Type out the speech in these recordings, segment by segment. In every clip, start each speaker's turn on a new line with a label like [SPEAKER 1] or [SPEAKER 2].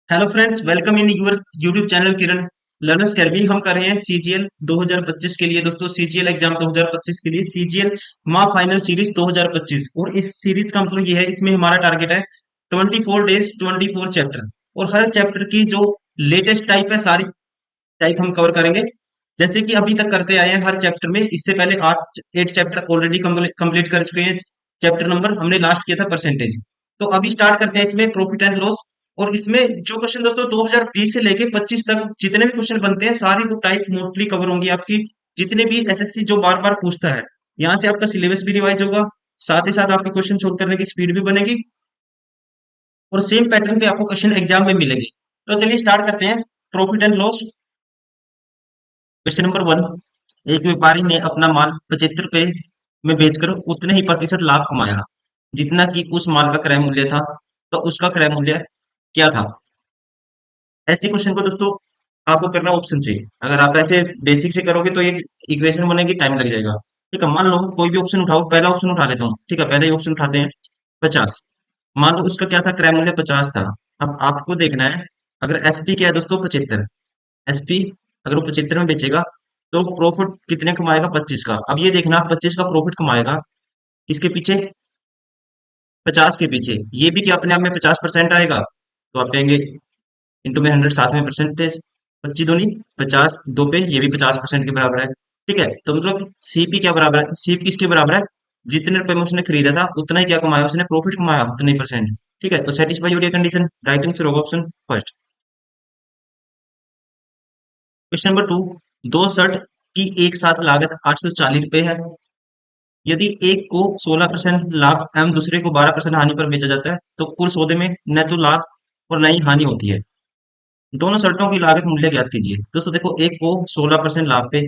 [SPEAKER 1] Hello friends, welcome in your YouTube channel Kiran learners academy. हम कर रहे हैं सीजीएल 2025 के लिए। दोस्तों, सीजीएल एग्जाम 2025 के लिए सीजीएल माँ फाइनल सीरीज 2025। और इस सीरीज का मतलब ये है, इसमें हमारा टारगेट है 24 डेज 24 चैप्टर। और हर चैप्टर की जो लेटेस्ट टाइप है, सारी टाइप हम कवर करेंगे। जैसे कि अभी तक करते आए हैं हर चैप्टर में। इससे पहले 8 चैप्टर ऑलरेडी कंप्लीट कर चुके हैं। चैप्टर नंबर हमने लास्ट किया था परसेंटेज। तो अभी स्टार्ट करते हैं इसमें प्रॉफिट एंड लॉस। और इसमें जो क्वेश्चन दोस्तों 2020 से लेके 25 तक जितने भी क्वेश्चन बनते हैं, सारी वो टाइप मोस्टली कवर होंगी आपकी। जितने भी एसएससी जो बार बार पूछता है, यहाँ से आपका सिलेबस भी रिवाइज होगा। साथ ही साथ आपके क्वेश्चन सोल्व करने की स्पीड भी बनेगी। और सेम पैटर्न पे आपको क्वेश्चन एग्जाम में मिलेंगे। तो चलिए स्टार्ट करते हैं। Profit and loss. Question number 1। एक व्यापारी ने अपना माल 75 रुपए में बेचकर उतने ही प्रतिशत लाभ कमाया जितना कि उस माल का क्रय मूल्य था। तो उसका क्रय मूल्य क्या था? ऐसे क्वेश्चन को दोस्तों आपको करना ऑप्शन से। अगर आप ऐसे बेसिक से करोगे तो ये इक्वेशन बनेगी, टाइम लग जाएगा। ठीक है, मान लो कोई भी ऑप्शन उठाओ। पहला ऑप्शन उठा लेता हूँ। ठीक है, पहले ही ऑप्शन उठाते हैं। 50। मान लो उसका क्या था, क्रय मूल्य 50 था। अब आपको देखना है, अगर एसपी क्या है दोस्तों, 75। एसपी अगर वो 75 में बेचेगा तो प्रॉफिट कितने कमाएगा, 25 का। अब ये देखना, 25 का प्रॉफिट कमाएगा किसके पीछे, 50 के पीछे। ये भी क्या अपने आप में 50% आएगा? तो आप कहेंगे इंटू में 100, साथ में परसेंटेज। 25 दूनी 50, दो पे ये भी 50% के बराबर है। ठीक है, तो मतलब सीपी क्या बराबर है, सीपी किसके बराबर है? जितने रुपए में उसने खरीदा था उतना ही क्या कमाया उसने, प्रॉफिट कमाया उतने ही परसेंट। ठीक है, तो सेटिस्फाई हो रही है कंडीशन। राइट आंसर होगा ऑप्शन फर्स्ट। Question number 2। दो शर्ट की एक साथ लागत 840 रुपए है। यदि एक को 16% लाभ एवं दूसरे को 12% हानि पर बेचा जाता है, तो कुल सौदे में न तो लाभ और न ही हानि होती है। दोनों शर्तों की लागत मूल्य ज्ञात कीजिए। दोस्तों देखो, एक को 16% लाभ पे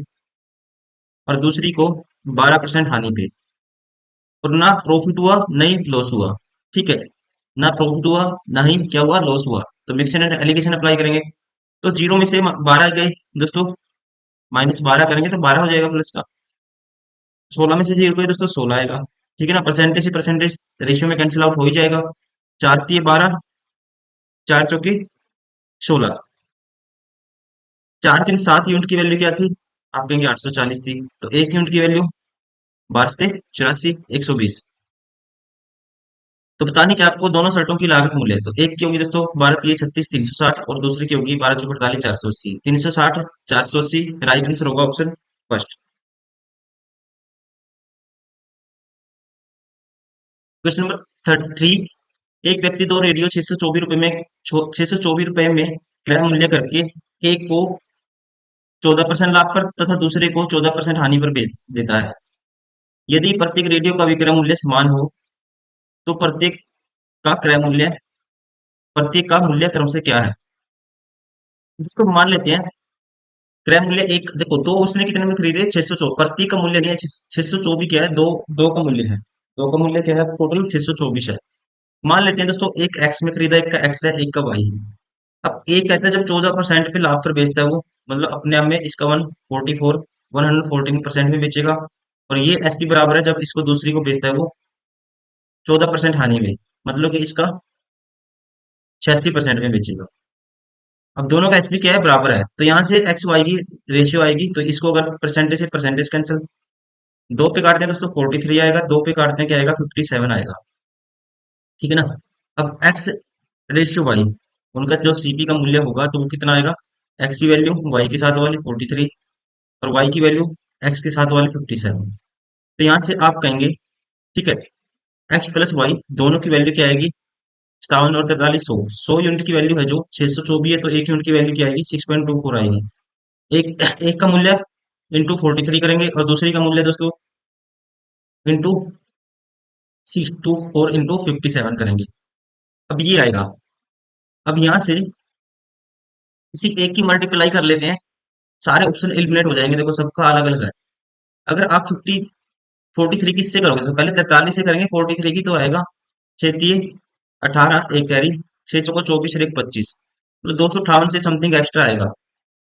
[SPEAKER 1] और दूसरी को 12% हानि पे। और ना प्रॉफिट हुआ ना ही लॉस हुआ। ठीक है, ना प्रॉफिट हुआ ना ही क्या हुआ, लॉस हुआ। तो मिक्सर एंड एलिगेशन अप्लाई करेंगे। तो जीरो में से 12 गए दोस्तों, -12 करेंगे तो 12 हो जाएगा प्लस का। 16 में से जीरो गए दोस्तों, 16 आएगा। ठीक है ना, परसेंटेज से परसेंटेज रेशियो में कैंसिल आउट हो ही जाएगा। 4 × 3 = 12, 4 × 4 = 16। 4 × 3 = 7 यूनिट की वैल्यू क्या थी? आप कहेंगे 840 थी। तो 1 यूनिट की वैल्यू 12 × 84 = 120। तो बताने कि आपको दोनों शर्टों की लागत मूल्य है। तो एक की होगी दोस्तों 12×3 = 36, 360। और दूसरी की होगी 12×4 = 48, 480। 360, 480। राइट आंसर होगा ऑप्शन फर्स्ट। Question number 3। एक व्यक्ति दो रेडियो 624 रुपए में क्रय मूल्य करके एक को 14% लाभ पर तथा दूसरे को 14% हानि पर बेच देता है। यदि प्रत्येक रेडियो का विक्रय मूल्य समान हो तो का क्रय मूल्य प्रत्येक का मूल्य क्रम से क्या है? इसको मान लेते हैं। क्रय मूल्य एक, देखो दो उसने कितने में खरीदे, 624। प्रत्येक का मूल्य नहीं है, 624 क्या है, दो। दो का मूल्य है। दो का मूल्य क्या है, टोटल 624 है। मान लेते हैं दोस्तों, एक एक्स में खरीदा, एक का एक्स है, एक का वाई है। अब एक कहता है जब 14% पे लाभ पर बेचता है वो, मतलब अपने आप में इसका 114% में बेचेगा। और ये एस पी बराबर है जब इसको दूसरी को बेचता है वो 14% हानि में, मतलब कि इसका 86% में बेचेगा। अब दोनों का एसपी क्या है, बराबर है। तो यहाँ से एक्स वाई की रेशियो आएगी। तो इसको अगर परसेंटेज से परसेंटेज कैंसिल, दो पे काटते हैं दोस्तों 43 आएगा, दो पे काटते हैं क्या आएगा, 57 आएगा। ठीक है ना। अब एक्स रेशियो वाई, उनका जो सीपी का मूल्य होगा तो वो कितना आएगा, एक्स की वैल्यू वाई के साथ वाली 43 और वाई की वैल्यू एक्स के साथ वाली 57। तो यहाँ से आप कहेंगे, ठीक है, एक्स प्लस वाई दोनों की वैल्यू क्या आएगी, 57 और 43, 100। 100 यूनिट की वैल्यू है जो 624 है, तो एक यूनिट की वैल्यू क्या आएगी, 6.24 आएगी। एक एक का मूल्य इंटू 43 करेंगे और दूसरी का मूल्य दोस्तों इंटू 624 इंटू 57 करेंगे। अब ये आएगा। अब यहाँ से किसी एक की मल्टीप्लाई कर लेते हैं, सारे ऑप्शन एलिमिनेट हो जाएंगे। देखो सबका अलग अलग है। अगर आप 43 किससे करोगे, तो पहले 43 से करेंगे 43 की, तो आएगा 6×3 = 18, एक कैरी, 6×4 = 24 और एक 25, मतलब 258 से समथिंग एक्स्ट्रा आएगा।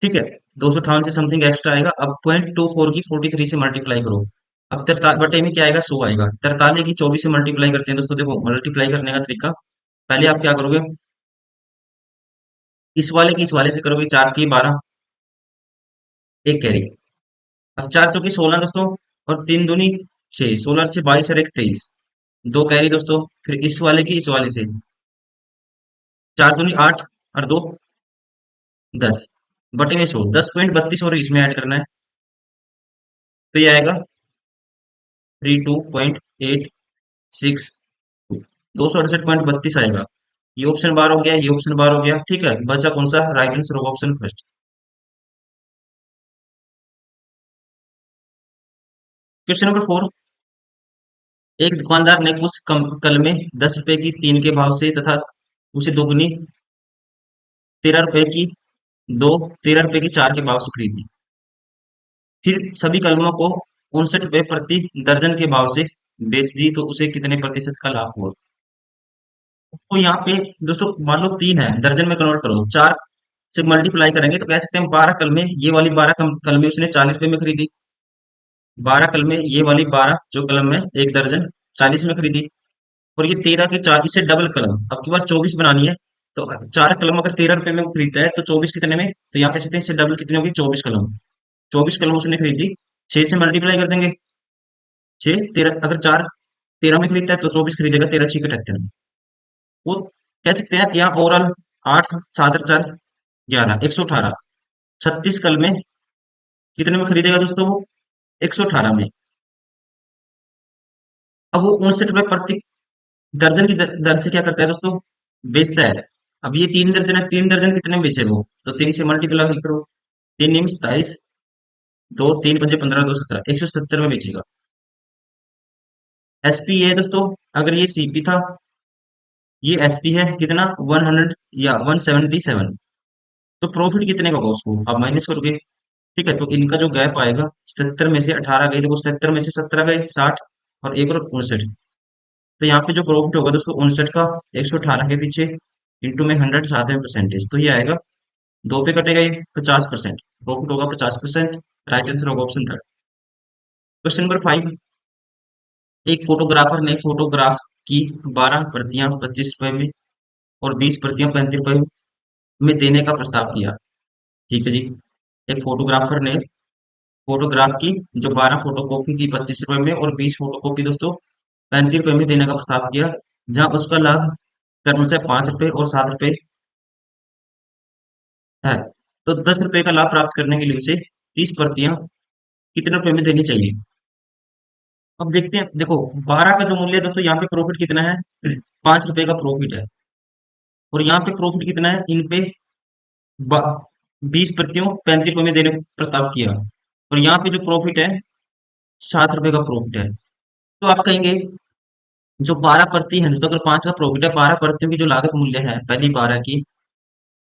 [SPEAKER 1] ठीक है, 258 से समथिंग एक्स्ट्रा आएगा। अब 0.24 की 43 से मल्टीप्लाई करो। अब 43 बटे में क्या आएगा, 100 आएगा। 43 की 24 से मल्टीप्लाई करते हैं दोस्तों। देखो मल्टीप्लाई करने का तरीका, पहले आप क्या करोगे, इस वाले से करोगे, 4 की 12, एक कैरी। अब 4 चौकी 16 दोस्तों, और 3 दूनी 6, 16 से 22 और एक 23, दो कैरी दोस्तों। फिर इस वाले की इस वाले से, 4 दूनी 8 और 2 10, बटे में 100, 10.32 और इसमें ऐड करना है। तो ये आएगा 32.862, 268.32 आएगा। ये ऑप्शन बार हो गया, ये ऑप्शन बार हो गया, ठीक है। बचा कौन सा? राइट आंसर होगा ऑप्शन फर्स्ट। Question number 4। एक दुकानदार ने कुछ कलमें 10 रुपए की 3 के भाव से तथा उसे दोगुनी 13 रुपए की दो 13 रुपए की 4 के भाव से खरीदी। फिर सभी कलमों को 59 रुपए प्रति दर्जन के भाव से बेच दी, तो उसे कितने प्रतिशत का लाभ हुआ? तो यहाँ पे दोस्तों मान लो 3 है, दर्जन में कन्वर्ट करो, 4 से मल्टीप्लाई करेंगे तो कह सकते हैं 12 कलमें, ये वाली 12 कलमें उसने 40 रुपए में खरीदी। 12 कलमें, ये वाली 12 जो कलम है, एक दर्जन 40 में खरीदी। और ये 13 की 4, इससे डबल कलम अब की बार 24 बनानी है। तो 4 कलम अगर 13 रुपए में वो खरीदता है तो 24 कितने में? तो यहाँ कह सकते हैं इससे डबल कितनी होगी? 24 कलम। 24 कलम उसने खरीदी, 6 से मल्टीप्लाई कर देंगे। 6 13, अगर 4 13 में खरीदता है तो 24 खरीदेगा, 13 6 78 में। वो कह सकते हैं यहाँ ओवरऑल 8 7 और 4 11, 118, 36 कल में कितने में खरीदेगा दोस्तों वो? 118 में। अब वो 59 रुपए प्रति दर्जन की दर से क्या करता है दोस्तों? बेचता है। अब ये 3 दर्जन है, 3 दर्जन कितने में बेचेगा वो? तो 3 से मल्टीप्लाई करो, 3 निम्स 27, 2 3 5 15 2 17, 170 में बेचेगा। एसपी है दोस्तों, अगर ये सीपी था, ये एसपी है कितना? 100 या 177, तो प्रॉफिट कितने का होगा उसको आप माइनस करोगे। ठीक है, तो इनका जो गैप आएगा, 77 में से 18 गए, देखो 77 में से 17 गए, 60, और एक और 59। तो यहाँ पे जो प्रॉफिट होगा दोस्तों 59 का 118 के पीछे इंटू में 100, साथ में परसेंटेज, तो ये आएगा 2 पे कटेगा, ये 50%, प्रॉफिट होगा 50%। राइट आंसर होगा ऑप्शन थर्ड। Question number 5। एक फोटोग्राफर ने फोटोग्राफ की 12 प्रतियां 25 रुपए में और 20 प्रतियां 35 रुपए में देने का प्रस्ताव किया। ठीक है जी। एक फोटोग्राफर ने फोटोग्राफ की जो 12 फोटोकॉपी थी 25 रुपए में, और 20 फोटोकॉपी दोस्तों 35 रुपए में देने का प्रस्ताव किया, जहां उसका लाभ क्रमशः 5 रुपए और 7 रुपए है। तो 10 रुपए का लाभ प्राप्त करने के लिए उसे 30 प्रतियां कितने रुपए में देनी चाहिए? अब देखते हैं, देखो 12 का जो मूल्य है दोस्तों, यहाँ पे प्रॉफिट कितना है? 5 रुपए का प्रॉफिट है। और यहाँ पे प्रॉफिट कितना है? इन पे 20 प्रतियों 35 रुपए में देने का प्रस्ताव किया, और यहाँ पे जो प्रॉफिट है 7 रुपए का प्रॉफिट है। तो आप कहेंगे जो 12 प्रति है, तो अगर 5 का प्रॉफिट है, 12 प्रतियों की जो लागत मूल्य है, पहली 12 की,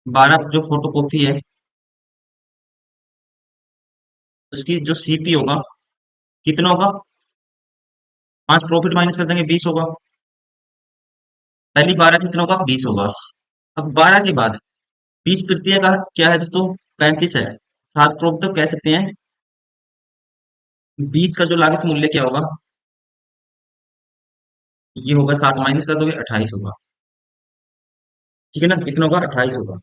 [SPEAKER 1] 12 जो फोटो कॉपी है उसकी जो सीपी होगा कितना होगा? 5 प्रॉफिट माइनस कर देंगे, 20 होगा। पहली 12 कितना होगा? 20 होगा। अब 12 के बाद 20 प्रतियां का क्या है दोस्तों? 35 है। 7 प्रॉफिट, तो कह सकते हैं 20 का जो लागत मूल्य क्या होगा? ये होगा, 7 माइनस कर दोगे, 28 होगा। ठीक है ना, कितना होगा? 28 होगा।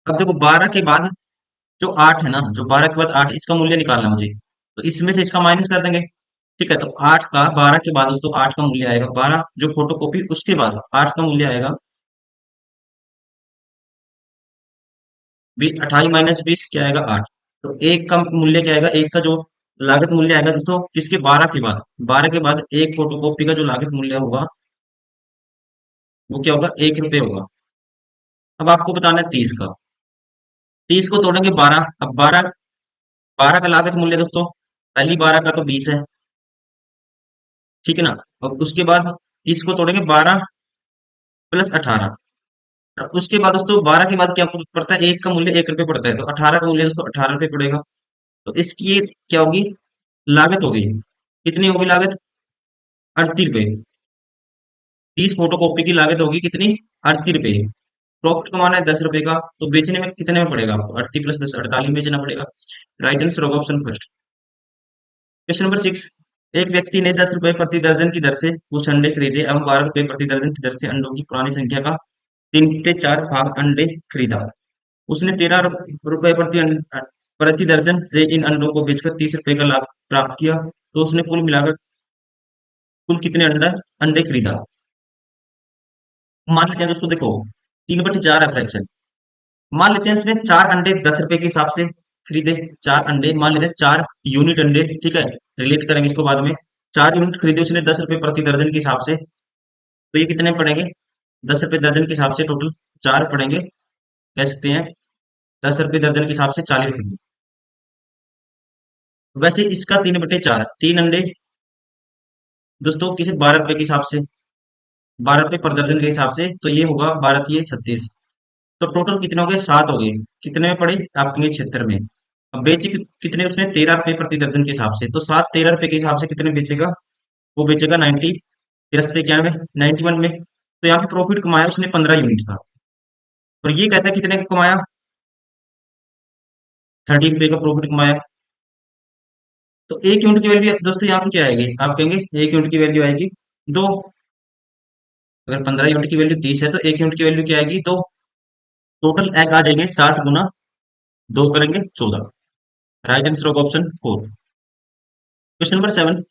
[SPEAKER 1] अब देखो 12 के बाद जो 8 है ना, जो 12 के बाद 8, इसका मूल्य निकालना है मुझे, तो इसमें से इसका माइनस कर देंगे। ठीक है, तो 8 का 12 के बाद दोस्तों 8 का मूल्य आएगा 12, जो फोटोकॉपी उसके बाद 8 का मूल्य आएगा 28 - 20 क्या आएगा? 8। तो एक का मूल्य क्या आएगा? एक का जो लागत मूल्य आएगा दोस्तों किसके? 12 के बाद, 12 के बाद एक फोटोकॉपी का जो लागत मूल्य होगा वो क्या होगा? 1 रुपये होगा। अब आपको बताना है 30 का। 30 को तोड़ेंगे 12, अब 12, 12 का लागत मूल्य दोस्तों, पहली 12 का तो 20 है, ठीक है ना। और उसके बाद 30 को तोड़ेंगे 12 प्लस 18, और उसके बाद दोस्तों 12 के बाद क्या पड़ता है? एक का मूल्य 1 रुपये पड़ता है, तो 18 का मूल्य दोस्तों 18 रुपये पड़ेगा। तो इसकी ये क्या होगी? लागत होगी। कितनी होगी लागत? 38 रुपये। 30 फोटोकॉपी की लागत होगी कितनी? 38 रुपये। प्रॉफिट कमाना है 10 रुपए का, तो बेचने में कितने में पड़ेगा आपको? 38 प्लस 10, 48 में बेचना पड़ेगा। राइट आंसर होगा ऑप्शन फर्स्ट। Question number 6। एक व्यक्ति ने 10 रुपए प्रति दर्जन की दर से कुछ अंडे खरीदे एवं 12 रुपए प्रति दर्जन की दर से अंडों की पुरानी संख्या का 3/4 भाग अंडे खरीदा। उसने 13 रुपए प्रति दर्जन से इन अंडों को बेचकर 30 रुपए का लाभ प्राप्त किया। तो उसने कुल मिलाकर कुल कितने अंडे खरीदा। मान लेते हैं दोस्तों, देखो 3/4 है फ्रैक्शन। मान लेते हैं उसने 4 अंडे 10 रुपए के हिसाब से खरीदे। 4 अंडे मान लेते हैं, 4 यूनिट अंडे, ठीक है, रिलेट करेंगे इसको बाद में। 4 यूनिट खरीदे उसने 10 रुपए प्रति दर्जन के हिसाब से। तो ये कितने पड़ेंगे, 10 रुपए दर्जन के हिसाब से टोटल 4 पड़ेंगे, कह सकते हैं 10 रुपए दर्जन के हिसाब से 40 रुपए। वैसे इसका 3/4, 3 अंडे दोस्तों किसी 12 रुपए के हिसाब से, 12 रुपए पर दर्जन के हिसाब से, तो ये होगा 12×3 = 36। तो टोटल कितने हो गए, 7 हो गए। कितने में पड़े, आपके 76 में। अब बेचे कितने उसने, 13 रुपए प्रति दर्जन के हिसाब से। तो 7 13 रुपए के हिसाब से कितने बेचेगा, वो बेचेगा 90, 93 91 में। तो यहाँ पे प्रॉफिट कमाया उसने 15 यूनिट का। और ये कहता है कितने का कमाया, 30 रुपए का प्रॉफिट कमाया। तो 1 यूनिट की वैल्यू दोस्तों यहाँ पे क्या आएगी, आप कहेंगे 1 यूनिट की वैल्यू आएगी 2। अगर 15 यूनिट की वैल्यू 30 है तो 1 यूनिट की वैल्यू क्या आएगी, 2। टोटल एक आ जाएंगे 7 × 2 करेंगे 14। राइट आंसर होगा ऑप्शन 4। Question number 7।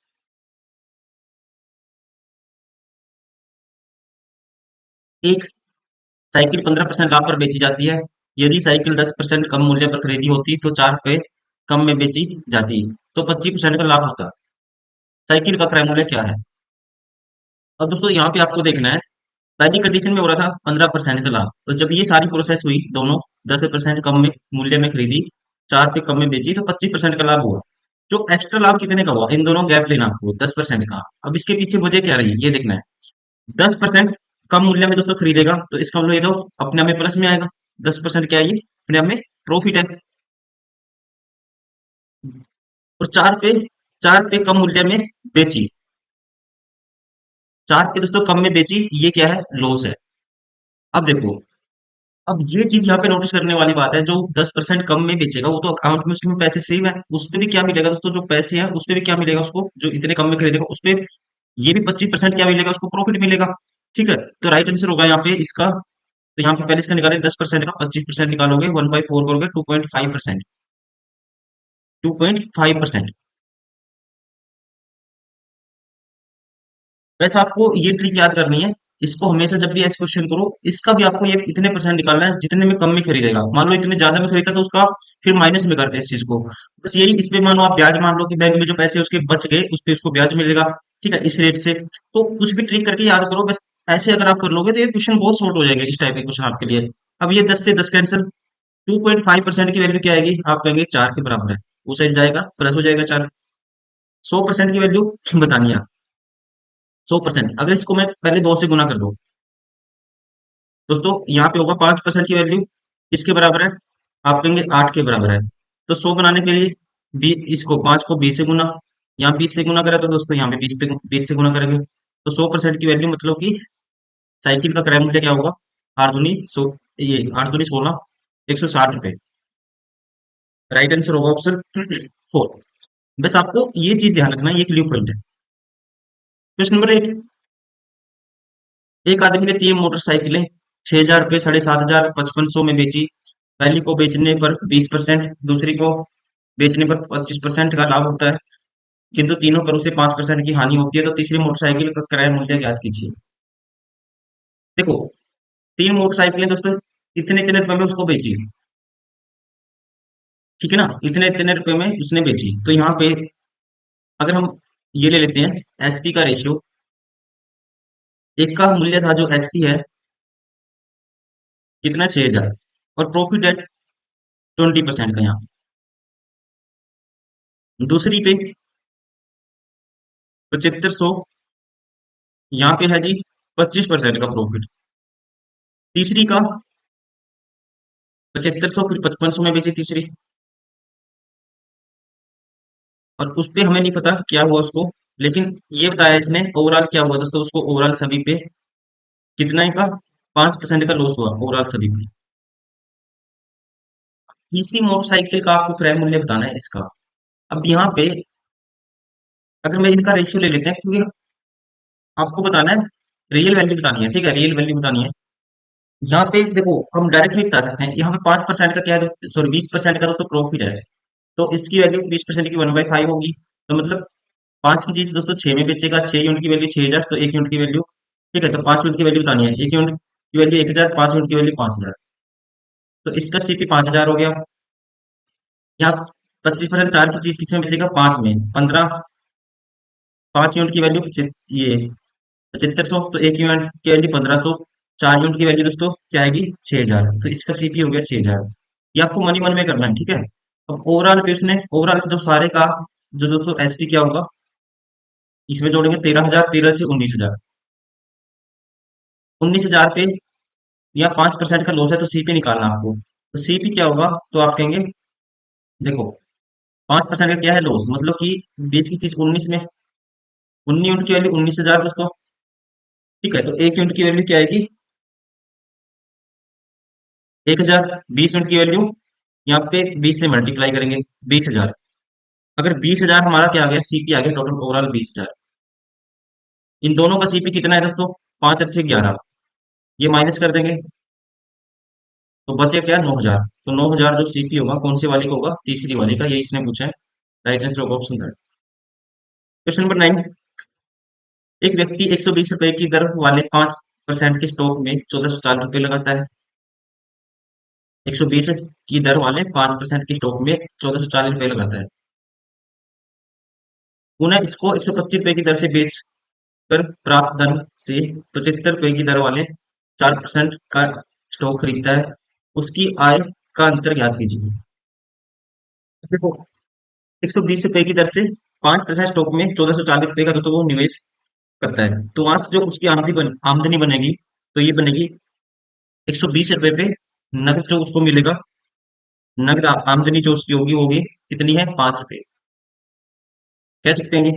[SPEAKER 1] एक साइकिल 15% लाभ पर बेची जाती है। यदि साइकिल 10% कम मूल्य पर खरीदी होती तो 4 रुपए कम में बेची जाती, तो 25% का लाभ होता। साइकिल का क्रय मूल्य क्या है। अब दोस्तों यहाँ पे आपको देखना है, पहली कंडीशन में हो रहा था 15% का लाभ। तो जब ये सारी प्रोसेस हुई, दोनों 10% कम में मूल्य में खरीदी, 4 पे कम में बेची, तो 25% का लाभ हुआ। जो एक्स्ट्रा लाभ कितने का हुआ, इन दोनों गैप लेना आपको, 10% का। अब इसके पीछे वजह क्या रही ये देखना है। 10% कम मूल्य में दोस्तों खरीदेगा, तो इसका मतलब ये दो अपने आप में प्लस में आएगा। 10% क्या है, ये अपने आप में प्रॉफिट है। और 4 पे कम मूल्य में बेची, 4 पे दोस्तों कम में बेची, ये क्या है, लॉस है। अब देखो, अब ये चीज यहाँ पे नोटिस करने वाली बात है, जो 10% कम में बेचेगा वो तो अकाउंट में उसमें पैसे सेव है, उस पे भी क्या मिलेगा दोस्तों, जो पैसे हैं उस पे भी क्या मिलेगा उसको, जो इतने कम में खरीदेगा उस पे ये भी 25% क्या मिलेगा, उसको प्रॉफिट मिलेगा। ठीक है, तो राइट आंसर होगा यहाँ पे इसका। तो यहाँ पे पहले इसका निकालें 10% का, 25% निकालोगे 1/4 करोगे 2.5%, 2.5%। वैसे आपको ये ट्रिक याद करनी है, इसको हमेशा जब भी ऐसे क्वेश्चन करो, इसका भी आपको ये इतने परसेंट निकालना है जितने में कम में खरीदेगा। मान लो इतने ज्यादा में खरीदा तो उसका फिर माइनस में करते हैं इस चीज को। बस यही, इस पे मान लो आप ब्याज मान लो कि बैंक में जो पैसे उसके बच गए उस पे उसको ब्याज मिलेगा, ठीक है, इस रेट से। तो कुछ भी ट्रिक करके याद करो, बस ऐसे अगर आप कर लोगे तो ये क्वेश्चन बहुत शॉर्ट हो जाएगा, इस टाइप के क्वेश्चन आपके लिए। अब ये 10 से 10 कैंसिल, 2.5% की वैल्यू क्या आएगी, आप कहेंगे 4 के बराबर है, वो साइड जाएगा प्लस हो जाएगा 4। 100% की वैल्यू बतानी है, 100%। अगर इसको मैं पहले 2 से गुना कर दूं दोस्तों, यहाँ पे होगा 5% की वैल्यू किसके बराबर है, आप कहेंगे 8 के बराबर है। तो 100 बनाने के लिए इसको 5 को 20 से गुना, यहाँ 20 से गुना करें तो दोस्तों यहाँ पे 20 से गुना करेंगे। तो 100% की वैल्यू मतलब कि साइकिल का क्रय मूल्य क्या होगा, 8 दूनी 16, 160 रुपए। राइट आंसर होगा ऑप्शन 4। बस आपको ये चीज ध्यान रखना, ये क्लियर पॉइंट है। Question number 8। एक आदमी ने 3 मोटरसाइकिलें 6,000 रुपये, 7,500, 5500 में बेची। पहली को बेचने पर 20%, दूसरी को बेचने पर 25% का लाभ होता है, किंतु तीनों पर उसे 5% की हानि होती है। तो तीसरी मोटरसाइकिल का क्रय मूल्य ज्ञात कीजिए। देखो, 3 मोटरसाइकिलें दोस्तों इतने इतने रुपए में उसको बेची, ठीक है ना, इतने इतने रुपए में उसने बेची। तो यहाँ पे अगर हम ये ले लेते हैं एसपी का रेशियो, एक का मूल्य था जो एसपी है कितना, 6,000, और प्रॉफिट है 20% का। यहाँ दूसरी पे 7500, यहाँ पे है जी 25% का प्रॉफिट। तीसरी का 7500 फिर 5500 में बेची तीसरी, और उस पे हमें नहीं पता क्या हुआ उसको, लेकिन ये बताया इसने ओवरऑल क्या हुआ दोस्तों, उसको ओवरऑल सभी पे कितना ही का 5% का लॉस हुआ ओवरऑल सभी पे। तीसरी मोटरसाइकिल का आपको क्रय मूल्य बताना है इसका। अब यहाँ पे अगर मैं इनका रेशियो ले लेते हैं, क्योंकि आपको बताना है रियल वैल्यू बतानी है, ठीक है, रियल वैल्यू बतानी है। यहाँ पे देखो हम डायरेक्ट भी बता सकते हैं, यहाँ पे 5% का क्या है, सॉरी 20% का दोस्तों प्रॉफिट है। तो इसकी वैल्यू 20% की 1/5 होगी। तो मतलब 5 की चीज दोस्तों 6 में बेचेगा, 6 यूनिट की वैल्यू 6,000, तो 1 यूनिट की वैल्यू, ठीक है, तो 5 यूनिट की वैल्यू बतानी है। 1 यूनिट की वैल्यू 1,000, 5 यूनिट की वैल्यू 5,000। तो इसका सीपी 5,000 हो गया। यहाँ 25% 4 की चीज किसमें बेचेगा, 5 में, 15, 5 यूनिट की वैल्यू ये 7500, तो 1 यूनिट की वैल्यू 1500, 4 यूनिट की वैल्यू दोस्तों क्या आएगी, 6,000। तो इसका सीपी हो गया 6,000। ये आपको मनी मन में करना है, ठीक है। अब ओवरऑल पे उसने ओवरऑल जो सारे का जो दोस्तों एसपी क्या होगा, इसमें जोड़ेंगे 13,000, 13 से 19,000, 19,000 पे या 5% का लॉस है, तो सीपी निकालना आपको। तो सीपी क्या होगा, तो आप कहेंगे देखो 5% का क्या है लॉस, मतलब कि 20 की चीज 19 में, 19 यूनिट की वैल्यू 19,000 दोस्तों, ठीक है। तो 1 यूनिट की वैल्यू क्या आएगी, 1,000, 20 यूनिट की वैल्यू यहाँ पे 20 से मल्टीप्लाई करेंगे, 20,000। अगर 20,000 हमारा क्या आ गया, सीपी आ गया टोटल ओवरऑल 20,000। इन दोनों का सीपी कितना है दोस्तों, 5 और 6 11, ये माइनस कर देंगे, तो बचे क्या, 9,000। तो 9,000 जो सीपी होगा कौन सी वाली का होगा, तीसरी वाली का, ये इसने पूछा है। राइट आंसर होगा ऑप्शन थर्ड। क्वेश्चन नंबर 9, एक व्यक्ति 120 रुपए की दर वाले 5% के स्टॉक में 1,440 रुपए लगाता है। 120 की दर वाले 5% के स्टॉक में 1,440 रुपए लगाता है। पुनः इसको 125 रुपए की दर से बेच कर प्राप्त धन से 75 रुपए की दर वाले 4% का स्टॉक खरीदता है। उसकी आय का अंतर ज्ञात कीजिए। देखो 120 रुपए की दर से 5% स्टॉक में 1,440 रुपए का तो वो निवेश करता है, तो वहां से जो उसकी आमदनी बनेगी, तो ये बनेगी 120 रुपए पे नगद जो उसको मिलेगा, नगद आमदनी जो उसकी होगी वो होगी कितनी है, 5 रुपए, कह सकते हैं ये।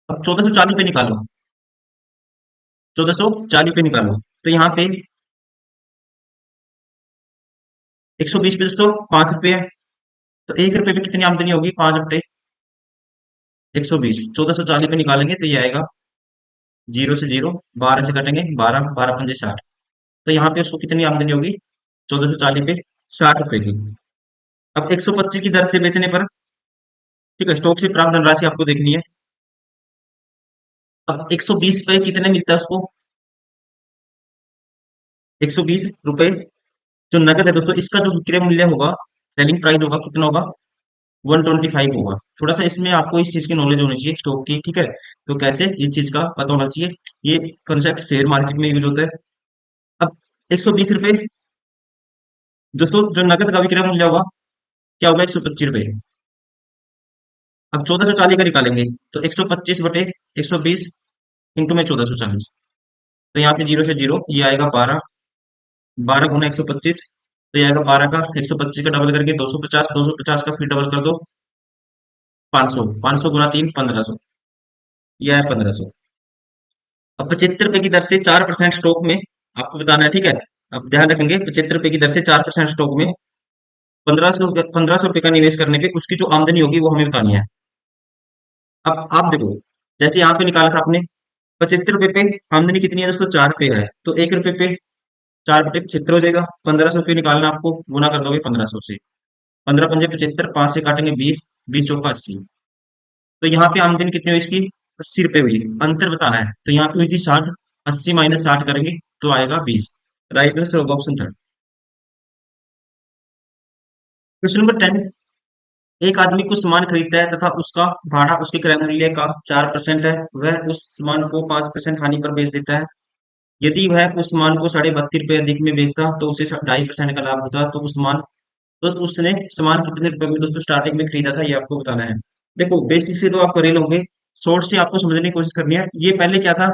[SPEAKER 1] अब 1,440 पे निकालो, 1,440 पे निकालो, तो यहाँ पे 120 पे दोस्तों 5 रुपए है, तो 1 रुपए पे कितनी आमदनी होगी, 5 बटे 120, 1,440 पे निकालेंगे तो ये आएगा 0 से 0, 12 से कटेंगे, 12, 12 पंजे 60। तो यहाँ पे उसको कितनी आमदनी होगी, 1,440 पे 60 रुपए की। अब 125 की दर से बेचने पर, ठीक है, स्टॉक से प्राप्त धनराशि आपको देखनी है। अब 120 पे कितने मिलता है उसको, 120 रुपए जो नगद है दोस्तों, इसका जो विक्रय मूल्य होगा, सेलिंग प्राइस होगा, कितना होगा, 125 होगा। थोड़ा सा इसमें आपको इस चीज की नॉलेज होनी चाहिए स्टॉक की, ठीक है। तो कैसे, इस चीज का पता होना चाहिए, ये कंसेप्ट शेयर मार्केट में यूज होता है। अब 120 रुपए दोस्तों जो नगद का विक्रय मूल्य होगा, क्या होगा, 125 रुपए। अब 1,440 का निकालेंगे, तो 125 बटे 120 इंटू में 1,440, तो यहाँ पे 0 से 0, ये आएगा 12, 12 गुना 125, तो ये आएगा 12 का, 125 का डबल करके 250, 250 का फिर डबल कर दो 500, 500 गुना 3 1500, ये आया 1500। अब 75 रुपए की दर से 4% स्टॉक में आपको बताना है, ठीक है। अब ध्यान रखेंगे, 75 रुपए की दर से 4% स्टॉक में 1,500 रुपए का निवेश करने पे उसकी जो आमदनी होगी वो हमें बतानी है। अब आप देखो, जैसे यहाँ पे निकाला था आपने, 75 रुपए पे आमदनी कितनी है दोस्तों, 4 रुपए है, तो 1 रुपए पे 4 बटे 75 हो जाएगा। 1,500 रुपये निकालना, आपको गुना कर दोगे 1,500 से, 15 पंजे 75, 5 से काटेंगे 20, 20 चौका 80, तो यहाँ पे आमदनी कितनी हुई इसकी, 80 रुपए हुई। अंतर बताना है, तो यहाँ पे हुई थी 60, 80 माइनस 60 करेंगे तो आएगा 20। राइट आंसर होगा ऑप्शन थर्ड। क्वेश्चन नंबर 10, एक आदमी कुछ सामान खरीदता है तथा उसका भाड़ा उसके क्रय मूल्य का 4% है। वह उस सामान को 5% हानि पर बेच देता है। यदि वह उस सामान को 32.5 रुपए अधिक में बेचता तो उसे 2.5% का लाभ होता। तो उसने सामान कितने रुपए में दोस्तों स्टार्टिंग में खरीदा था, ये आपको बताना है। देखो बेसिक से तो आप करे लोगे, शॉर्ट से आपको समझने की कोशिश करनी है। ये पहले क्या था,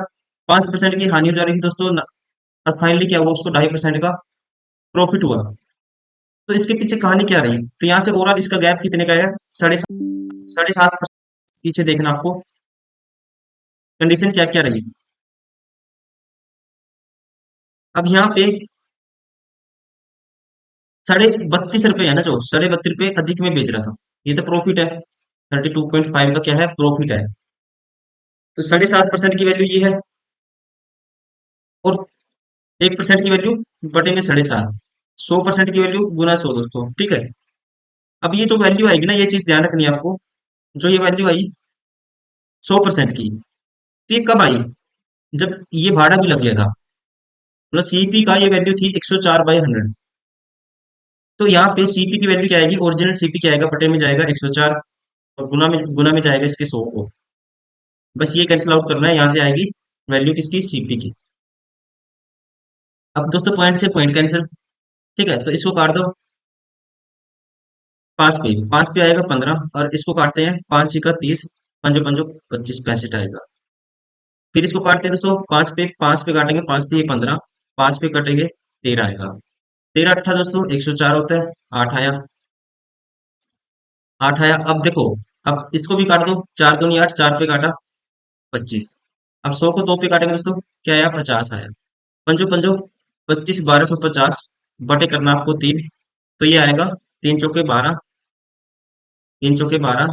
[SPEAKER 1] 5% की हानि हो जा रही थी दोस्तों, और फाइनली क्या हुआ, उसको 2.5% का प्रॉफिट हुआ। तो इसके पीछे कहानी क्या रही, तो यहाँ से ओवरऑल इसका गैप कितने का है, 7.5%। पीछे देखना आपको कंडीशन क्या क्या रही। अब यहाँ पे 32.5 रुपए है ना, जो 32.5 रुपए अधिक में बेच रहा था, ये तो प्रॉफिट है। 32.5 का क्या है, प्रॉफिट है। तो 7.5% की वैल्यू ये है। और 1% की वैल्यू बटे में 7.5, 100% की वैल्यू गुना 100 दोस्तों, ठीक है। अब ये जो वैल्यू आएगी ना, ये चीज ध्यान रखनी है आपको, जो ये वैल्यू आई 100% की, तो ये कब आई, जब ये भाड़ा भी लग गया था। मतलब सीपी का ये वैल्यू थी 104/100। तो यहाँ पे सीपी की वैल्यू क्या आएगी, ओरिजिनल सीपी क्या आएगा, बटे में जाएगा 104, और गुना में जाएगा इसके 100 को। बस ये कैंसिल आउट करना है, यहाँ से आएगी वैल्यू किसकी, सीपी की। अब दोस्तों पॉइंट से पॉइंट कैंसिल, ठीक है, तो इसको काट दो 5 पे आएगा 15, और इसको काटते हैं 5 × 30, पंजो पंजो 25, 65 आएगा। फिर इसको काटते हैं दोस्तों, 5 पे काटेंगे, 5 × 3 = 15, 5 पे कटेंगे 13 आएगा। 13 × 8 दोस्तों 104 होता है, 8 आया, 8 आया। अब देखो, अब इसको भी काट दो, 4 × 2 = 8, 4 पे काटा 25। अब 100 को 2 पे काटेंगे दोस्तों, क्या आया, 50 आया। पंजो पंजो 25, 1250, बटे करना आपको 3, तो ये आएगा 3 × 4 = 12, 3 × 4 = 12,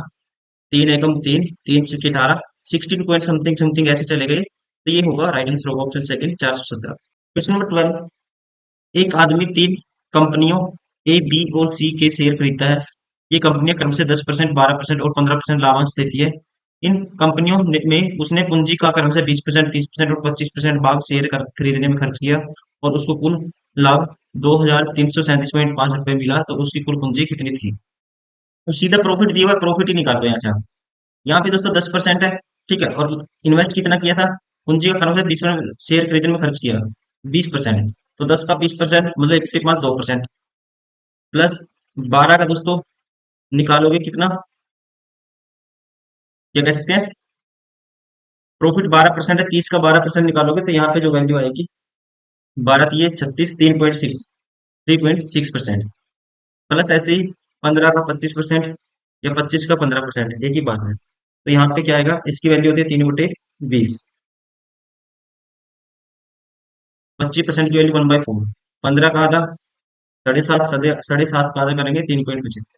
[SPEAKER 1] 3 × 1 = 3, 3 × 6 = 18, 16 पॉइंट समथिंग समथिंग ऐसे चले गए, तो ये होगा राइट आंसर होगा ऑप्शन सेकंड, 417। क्वेश्चन नंबर 12, एक आदमी 3 कंपनियों ए, बी और सी के शेयर खरीदता है। ये कंपनियां क्रम से 10%, 12% और 15% लाभांश देती है। इन कंपनियों में उसने पूंजी का क्रम से 20%, 30% और 25% भाग शेयर खरीदने में खर्च किया, और उसको कुल लाभ 2,337.5 रुपए मिला, तो उसकी कुल पूंजी कितनी थी। तो सीधा प्रॉफिट दिया हुआ, प्रॉफिट ही निकाल दो यहाँ से आप। यहाँ पे दोस्तों 10% है, ठीक है, और इन्वेस्ट कितना किया था, पूंजी का क्रम से 20% शेयर खरीदने में खर्च किया, 20%, तो 10 का 20% मतलब 1 के पास 2%, प्लस 12 का दोस्तों निकालोगे कितना, क्या कह सकते हैं, प्रॉफिट 12% है, 30 का 12% निकालोगे, तो यहाँ पे जो वैल्यू आएगी 12 ये 36, 3.6%, प्लस ऐसे ही 15 का 25% या 25 का 15%, एक ही बात है। तो यहाँ पे क्या आएगा, इसकी वैल्यू होती है 3/20, 25% की वैल्यू 1/4, 15 का आधा 7.5, 7.5 का आधा करेंगे 3.75,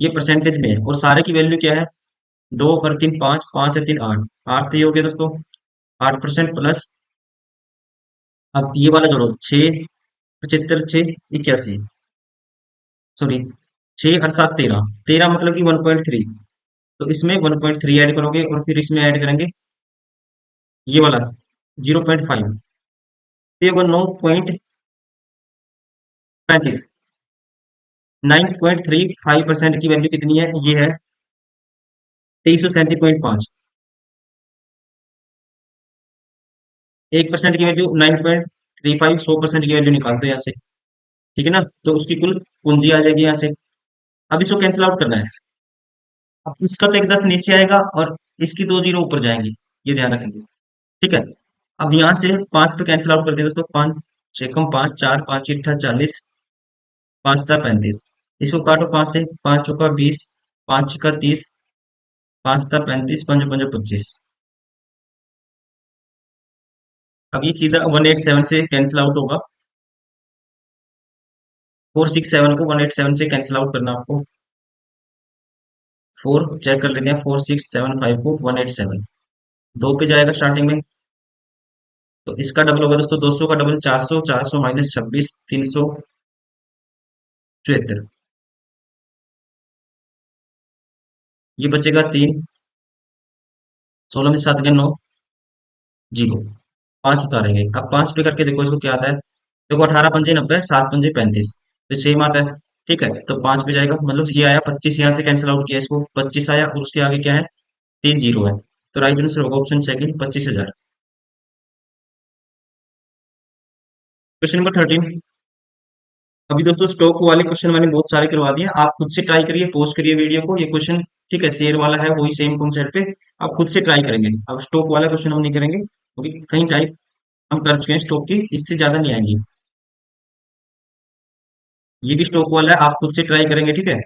[SPEAKER 1] ये परसेंटेज में है। और सारे की वैल्यू क्या है, 2 और 3 5, 5 और 3 8, 8 तो ये हो गया दोस्तों 8%, प्लस अब ये वाला जोड़ो 6, 75, 6 81, सॉरी 6 और 7 13, 13 मतलब कि 1.3, तो इसमें 1.3 ऐड करोगे, और फिर इसमें ऐड करेंगे ये वाला 0.5, तो ये होगा 9.35, 9.35% की वैल्यू कितनी है, ये है 2337.5। 1% की वैल्यू 9.35, 100% की वैल्यू निकालते हैं यहाँ से, ठीक है ना, तो उसकी कुल पूंजी आ जाएगी यहाँ से। अब इसको कैंसिल आउट करना है। अब इसका तो एक 10 नीचे आएगा, और इसकी 2 जीरो ऊपर जाएंगी, ये ध्यान रखेंगे, ठीक है। अब यहाँ से 5 पे कैंसिल आउट कर दिया दोस्तों, 5 × 6 = 5, 4, 5 × 8 = 40, 5 × 35, इसको काटो 5 से, 5 × 4 = 20, 5 × 6 = 30, 5 × 35, 5 × 5 = 25। अब ये सीधा 187 से कैंसिल आउट होगा, 467 को 187 से कैंसिल आउट करना आपको, 4 चेक कर लेते हैं, 4675 को 187, 2 पे जाएगा स्टार्टिंग में, तो इसका डबल होगा दोस्तों, 200 का डबल 400, 400 - 26, 374, ये बचेगा 3, 16 में 7 9, 0, 5 उतारेंगे। अब 5 पे करके देखो इसको क्या आता है, देखो 18 × 5 = 90, 7 × 5 = 35, तो सेम आता है, ठीक है, तो 5 पे जाएगा, मतलब ये आया 25, यहाँ से कैंसिल आउट किया, इसको 25 आया, और उसके आगे क्या है, 3 जीरो है, तो राइट आंसर होगा ऑप्शन सेकंड, 25,000। क्वेश्चन नंबर 13, अभी दोस्तों स्टॉक वाले क्वेश्चन मैंने बहुत सारे करवा दिए, आप खुद से ट्राई करिए, पोस्ट करिए वीडियो को, ये क्वेश्चन, ठीक है, शेयर वाला है, वही सेम कॉन्सेप्ट पे आप खुद से ट्राई करेंगे। अब स्टॉक वाला क्वेश्चन हम नहीं करेंगे, क्योंकि कहीं टाइप हम कर चुके हैं स्टॉक की, इससे ज्यादा नहीं आएंगी। ये भी स्टॉक वाला है, आप खुद से ट्राई करेंगे, ठीक है।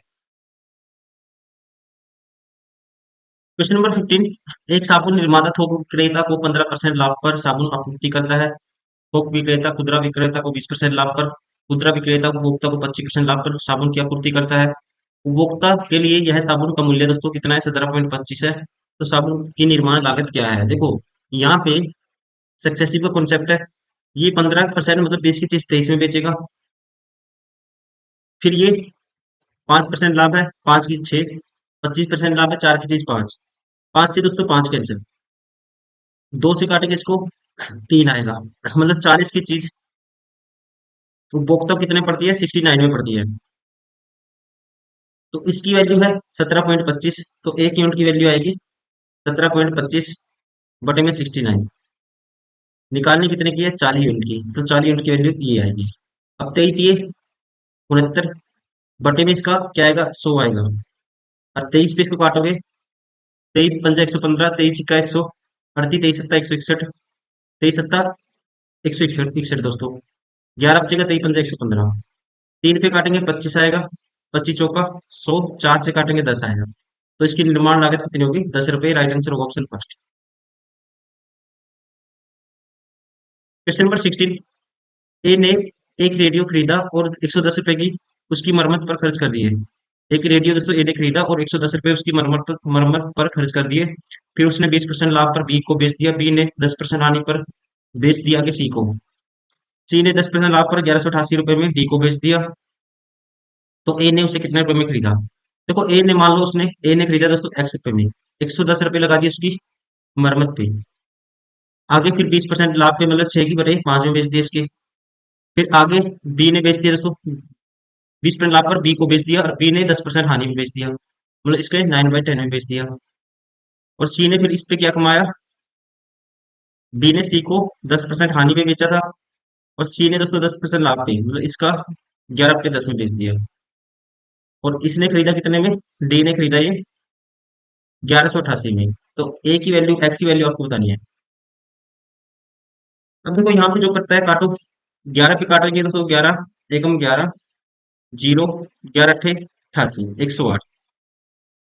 [SPEAKER 1] क्वेश्चन नंबर 15, एक साबुन निर्माता थोक विक्रेता को 15% लाभ पर साबुन आपूर्ति करता है। थोक विक्रेता खुदरा विक्रेता को 20% लाभ पर, खुदरा विक्रेता उपभोक्ता को 25% लाभ पर साबुन की आपूर्ति करता है। उपभोक्ता के लिए यह साबुन का मूल्य दोस्तों कितना है, 17.25 है। तो साबुन की निर्माण लागत क्या है, देखो यहाँ पे सक्सेसिव का कॉन्सेप्ट है, ये 15% मतलब 20 की चीज 23 में बेचेगा। फिर ये 5% लाभ है, 5 की 6, 25% लाभ है, 4 की चीज 5, 5 से दोस्तों 5 कैंसिल, 2 से काटेंगे इसको 3 आएगा, मतलब 40 की चीज उपभोक्ता कितने पड़ती है, 69 में पड़ती है। तो इसकी वैल्यू है 17.25, तो एक यूनिट की वैल्यू आएगी 17.25 बटे में 69, निकालनी कितने की है, 40 यूनिट की, तो 40 यूनिट की वैल्यू ये आएगी। अब 23 दिए 69 बटे में इसका क्या आएगा, 100 आएगा, और 23 पे इसको काटोगे, 23 पंजा 115, 23 का 100, 38, 23 सत्ता 161, 23 सत्ता 161 दोस्तों, 11 बचेगा, 23 पंजा 115, 3 पे काटेंगे 25 आएगा, 25 चौका 100, 4 से काटेंगे 10 आएगा। तो इसकी निर्माण लागत कितनी होगी, 10 रुपए। राइट आंसर होगा ऑप्शन फर्स्ट। क्वेश्चन नंबर 16, ए ने एक रेडियो खरीदा और 110 रुपए की उसकी मरम्मत पर खर्च कर दिए। एक रेडियो दोस्तों ए ने खरीदा और 110 रुपए उसकी मरम्मत पर खर्च कर दिए। फिर उसने 20% लाभ पर बी को बेच दिया, बी ने 10% हानि पर बेच दिया आगे सी को, सी ने 10% लाभ पर 1188 रुपए में डी को बेच दिया। तो ए ने उसे कितने रुपए में खरीदा, देखो ए ने, मान लो उसने, ए ने खरीदा दोस्तों एक्स रुपए में, 110 रुपए लगा दिए उसकी मरम्मत पे, आगे फिर 20% लाभ पे मतलब 6 की बटे 5 में बेच दिए इसके। फिर आगे बी ने बेच दिया दोस्तों 20% लाभ पर बी को बेच दिया, और बी ने 10% हानि में बेच दिया, मतलब इसके 9/10 में बेच दिया। और सी ने फिर इस पे क्या कमाया, बी ने सी को 10% हानि में बेचा था, और सी ने दोस्तों 10% लाभ पे, मतलब इसका 11/10 में बेच दिया। और इसने खरीदा कितने में, डी ने खरीदा ये 1188 में। तो ए की वैल्यू, एक्स की वैल्यू आपको बतानी है। अब देखो यहाँ पे जो करता है काटो, 11 पे काटेंगे दोस्तों 11 एकम 11, जीरो, 11 अट्ठे 88, 108।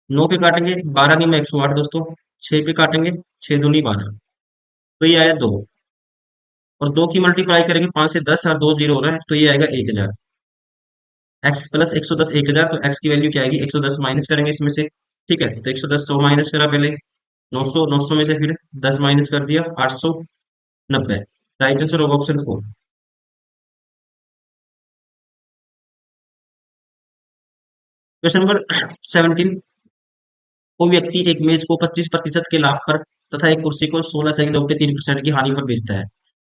[SPEAKER 1] 9 पे काटेंगे 12 नहीं में 108 दोस्तों, 6 पे काटेंगे 6 दूनी 12, तो ये आया 2। और 2 की मल्टीप्लाई करेंगे 5 से 10, और 2 जीरो हो रहा है, तो ये आएगा 1000। एक्स प्लस 110 1000, तो एक्स की वैल्यू क्या आएगी, 110 माइनस करेंगे इसमें से, ठीक है, तो 110 100 माइनस करा पहले, 900, 900 में से फिर 10 माइनस कर दिया, 890। राइट आंसर होगा ऑप्शन 4। क्वेश्चन नंबर 17, कोई व्यक्ति एक मेज को 25% के लाभ पर तथा एक कुर्सी को 16 से 3% की हानि पर बेचता है,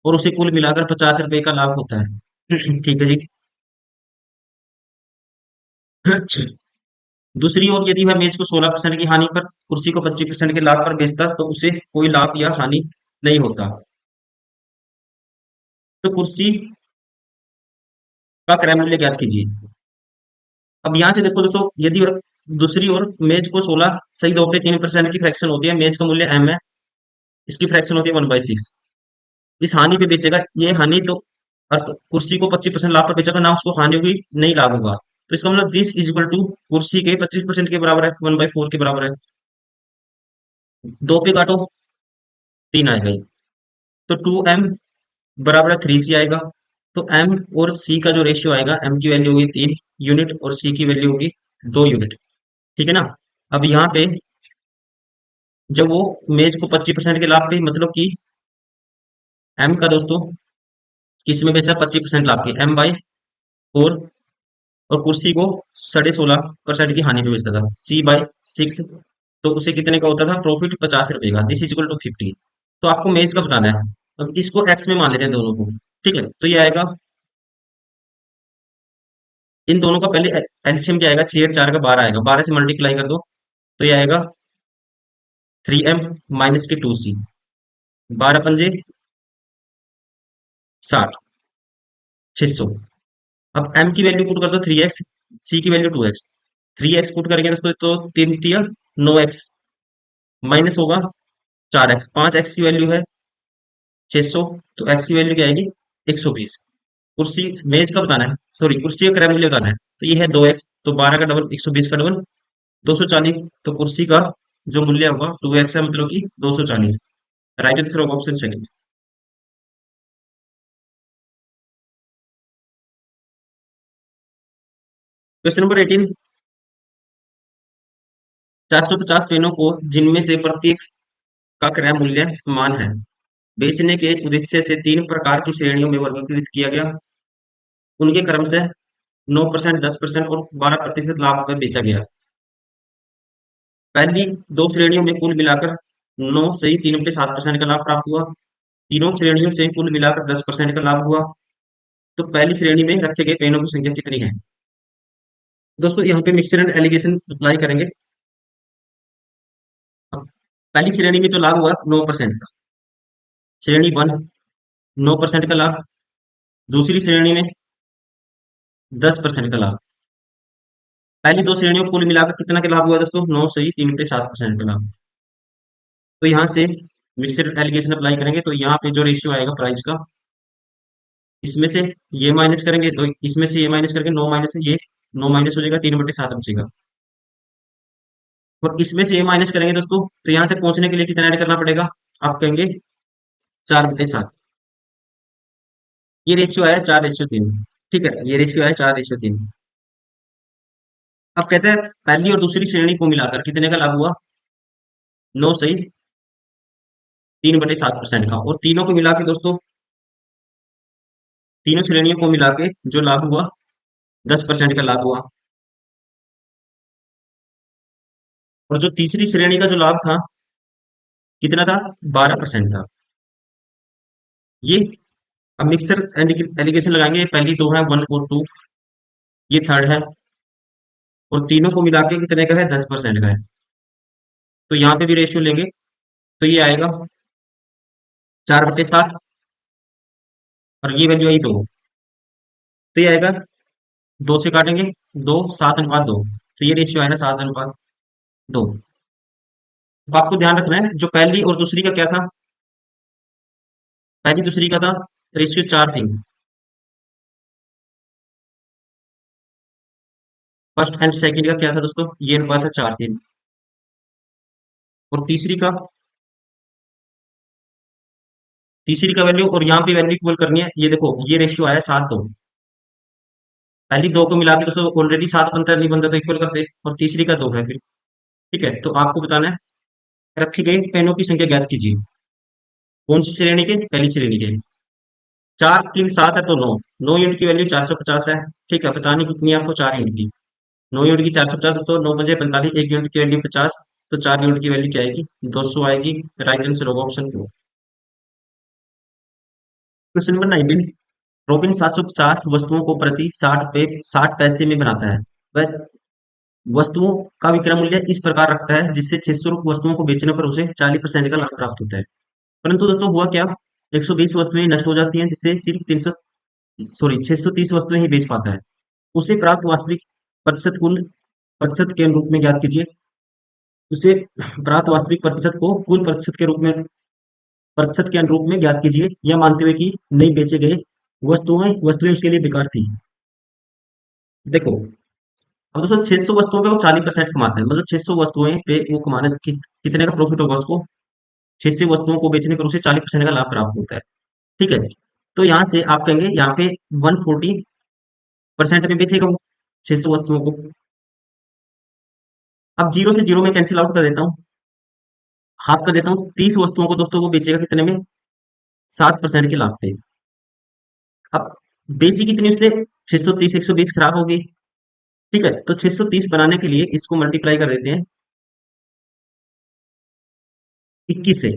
[SPEAKER 1] और उसे कुल मिलाकर 50 रुपए का लाभ होता है। ठीक है जी। दूसरी ओर यदि वह मेज को 16% की हानि पर, कुर्सी को 25% के लाभ पर बेचता, तो उसे कोई लाभ या हानि नहीं होता। तो कुर्सी का क्रय मूल्य ज्ञात कीजिए। अब यहाँ से देखो दोस्तों, यदि दूसरी ओर मेज को 16 सही 2/3% की फ्रैक्शन होती है, मेज का मूल्य m है, इसकी फ्रैक्शन होती है 1/6, इस हानि पे बेचेगा, ये हानि तो, और कुर्सी को 25% लाभ पर बेचेगा ना, उसको हानि होगी नहीं लाभ होगा। तो इसका मतलब दिस इज इक्वल टू कुर्सी के 25% के बराबर है, 1/4 के बराबर है। 2 पे काटो 3 आएगा ये। तो 2m बराबर है 3c आएगा। तो m और c का जो रेशियो आएगा, m की वैल्यू होगी 3 यूनिट और c की वैल्यू होगी 2 यूनिट, ठीक है ना। अब यहाँ पे जब वो मेज को 25% के लाभ पे, मतलब कि m का दोस्तों किस में बेचता है, 25% लाभ के, m/4, और कुर्सी को 16.5% की हानि पे बेचता था, c/6, तो उसे कितने का होता था प्रॉफिट, 50 रुपए का, दिस इज इक्वल टू 50। तो आपको मेज का बताना है। अब इसको एक्स में मान लेते हैं दोनों को, ठीक है, तो ये आएगा, इन दोनों का पहले एलसीएम क्या आएगा, 6 और 4 का 12 आएगा, 12 से मल्टीप्लाई कर दो, तो ये आएगा 3m - के 2c, 12 पंजे 60, 600। अब m की वैल्यू पुट कर दो 3x, c की वैल्यू 2x, 3x पुट करेंगे दोस्तों तो 3 9x, माइनस होगा 4x, 5x की वैल्यू है 600, तो x की वैल्यू क्या आएगी 120। कुर्सी मेज का बताना है, सॉरी कुर्सी का क्रय मूल्य बताना है, तो ये है 2x, तो 12 का डबल 120 का डबल 240, तो कुर्सी का जो मूल्य होगा 2x है, मतलब कि 240। राइट आंसर होगा ऑप्शन सेकंड। क्वेश्चन नंबर 18, 450 पेनों को जिनमें से प्रत्येक का क्रय मूल्य समान है, बेचने के उद्देश्य से तीन प्रकार की श्रेणियों में वर्गीकृत किया गया। उनके क्रम से 9%, 10% और 12% लाभ पर बेचा गया। पहली दो श्रेणियों में कुल मिलाकर 9 सही 3/7% का लाभ प्राप्त हुआ। तीनों श्रेणियों से कुल मिलाकर 10% का लाभ हुआ। तो पहली श्रेणी में रखे गए पेनों की संख्या कितनी है? दोस्तों यहाँ पे मिक्सचर एंड एलिगेशन अप्लाई करेंगे। अब पहली श्रेणी में जो लाभ हुआ 9% का, श्रेणी वन 9% का लाभ। दूसरी श्रेणी में 10% का लाभ। पहली दो श्रेणियों को कुल मिलाकर कितना का लाभ हुआ दोस्तों? 9 सही 3/7% का लाभ। तो यहाँ से मिक्सचर एलिगेशन अप्लाई करेंगे तो यहाँ पे जो रेशियो आएगा प्राइस का, इसमें से ये माइनस करेंगे तो इसमें से ये माइनस करके 9 माइनस से ये 9 माइनस हो जाएगा, 3/7 बचेगा। और इसमें से ये माइनस करेंगे दोस्तों तो यहाँ तक पहुंचने के लिए कितना ऐड करना पड़ेगा? आप कहेंगे 4/7। ये रेशियो आया 4:3। ठीक है, ये रेशियो आया 4:3। अब कहते हैं पहली और दूसरी श्रेणी को मिलाकर कितने का लाभ हुआ? 9 सही 3/7% का। और तीनों को मिला के दोस्तों, तीनों श्रेणियों को मिला के जो लाभ हुआ 10% का लाभ हुआ। और जो तीसरी श्रेणी का जो लाभ था कितना था? 12% था। ये अब मिक्सर एंड एलिगेशन लगाएंगे। ये पहली दो है 1 और 2, ये थर्ड है, और तीनों को मिला के कितने का है? 10% का है। तो यहाँ पे भी रेशियो लेंगे तो ये आएगा 4/7, और ये वैल्यू आई 2। तो ये आएगा 2 से काटेंगे 2, 7/2। तो ये रेशियो आएगा 7/2। अब आपको ध्यान रखना है जो पहली और दूसरी का क्या था, पहली दूसरी का था रेशियो 4 थी। फर्स्ट एंड सेकंड का क्या था दोस्तों? ये अनुपात है 4:3। और तीसरी का वैल्यू, और यहाँ पे वैल्यू इक्वल करनी है। ये देखो ये रेशियो आया 7:2। पहली दो को मिला के दोस्तों ऑलरेडी 7 बनता है, नहीं बनता तो इक्वल करते, और तीसरी का 2 है फिर। ठीक है, तो आपको बताना है रखी गई पेनों की संख्या ज्ञात कीजिए। कौन सी श्रेणी के? पहली श्रेणी के। 4 3 7 है तो 9। 9 यूनिट की वैल्यू 450 है। ठीक है, बतानी कितनी है आपको? 4 यूनिट की। 9 यूनिट की 450, तो 9×5 = 45। 1 यूनिट की वैल्यू 50, तो 4 यूनिट की वैल्यू क्या आएगी? 200 आएगी। राइट आंसर होगा ऑप्शन 2। Question number 19। रोबिन 750 वस्तुओं को प्रति 60 पैसे में बनाता है। वह वस्तुओं का विक्रय मूल्य इस प्रकार रखता है जिससे 600 वस्तुओं को बेचने पर उसे 40% का लाभ प्राप्त होता है। परंतु दोस्तों हुआ क्या? 120 वस्तुएं नष्ट हो जाती हैं जिससे सिर्फ 630 वस्तुएं ही बेच पाता है। उसे प्राप्त वास्तविक प्रतिशत कुल प्रतिशत के अनुरूप में ज्ञात कीजिए। उसे प्राप्त वास्तविक प्रतिशत को कुल प्रतिशत के अनुरूप में ज्ञात कीजिए, यह मानते हुए कि नहीं बेचे गए वस्तुएं वस्तुएं उसके लिए बेकार थी। देखो अब दोस्तों 600 वस्तुओं पे वो 40% कमाता है, मतलब 600 वस्तुएं पे वो कमाने कितने का प्रॉफिट होगा उसको? 600 वस्तुओं को बेचने पर उसे 40% का लाभ प्राप्त होता है। ठीक है, तो यहाँ से आप कहेंगे यहाँ पे 140% में बेचेगा वो 600 वस्तुओं को। अब जीरो से जीरो में कैंसिल आउट कर देता हूँ, हाफ कर देता हूँ। 30 वस्तुओं को दोस्तों वो बेचेगा कितने में? 7% के लाभ पे। अब बेची कितनी उसने? 630, 120 खराब होगी। ठीक है, तो 630 बनाने के लिए इसको मल्टीप्लाई कर देते हैं 21 से।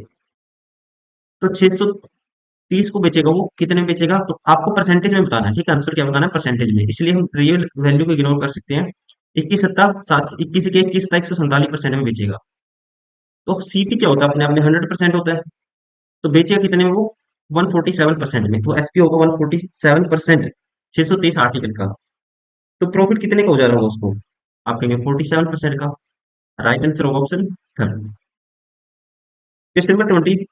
[SPEAKER 1] तो 630 को बेचेगा वो कितने में बेचेगा? तो आपको परसेंटेज में बताना है। ठीक है, आंसर क्या बताना है? परसेंटेज में। इसलिए हम रियल वैल्यू को इग्नोर कर सकते हैं। 21 के 47% में बेचेगा। तो सीपी क्या होता है? अपने आप में 100% होता है। तो बेचेगा कितने में वो? 147% में। तो एसपी होगा 147%, 630 आर्टिकल का। तो प्रॉफिट कितने का हो जा रहा होगा उसको? आप कहेंगे 47% का। राइट आंसर होगा ऑप्शन थर्ड। Question number 20।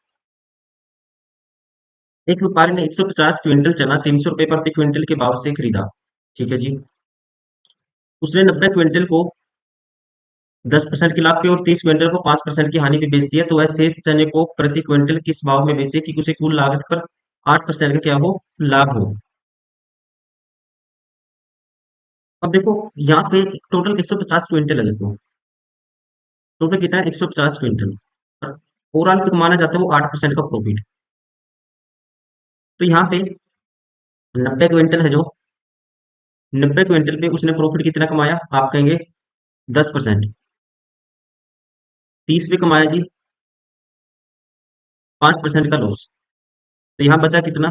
[SPEAKER 1] एक व्यापारी ने 150 क्विंटल चना 300 रुपए प्रति क्विंटल के भाव से खरीदा। ठीक है जी। उसने 90 क्विंटल को 10% के लाभ पे और 30 क्विंटल को 5% की हानि पे बेच दिया, तो वह शेष चने को प्रति क्विंटल किस भाव में बेचे कि उसे कुल लागत पर 8% का क्या हो? लाभ हो। अब देखो यहाँ पे टोटल 150 क्विंटल है दोस्तों। टोटल कितना है? 150 क्विंटल। और ओवरऑल पे माना जाता है वो 8% का प्रॉफिट। तो यहाँ पे 90 क्विंटल है जो, 90 क्विंटल पे उसने प्रॉफिट कितना कमाया, आप कहेंगे 10%। 30 पे कमाया जी 5% का लॉस। तो यहाँ बचा कितना,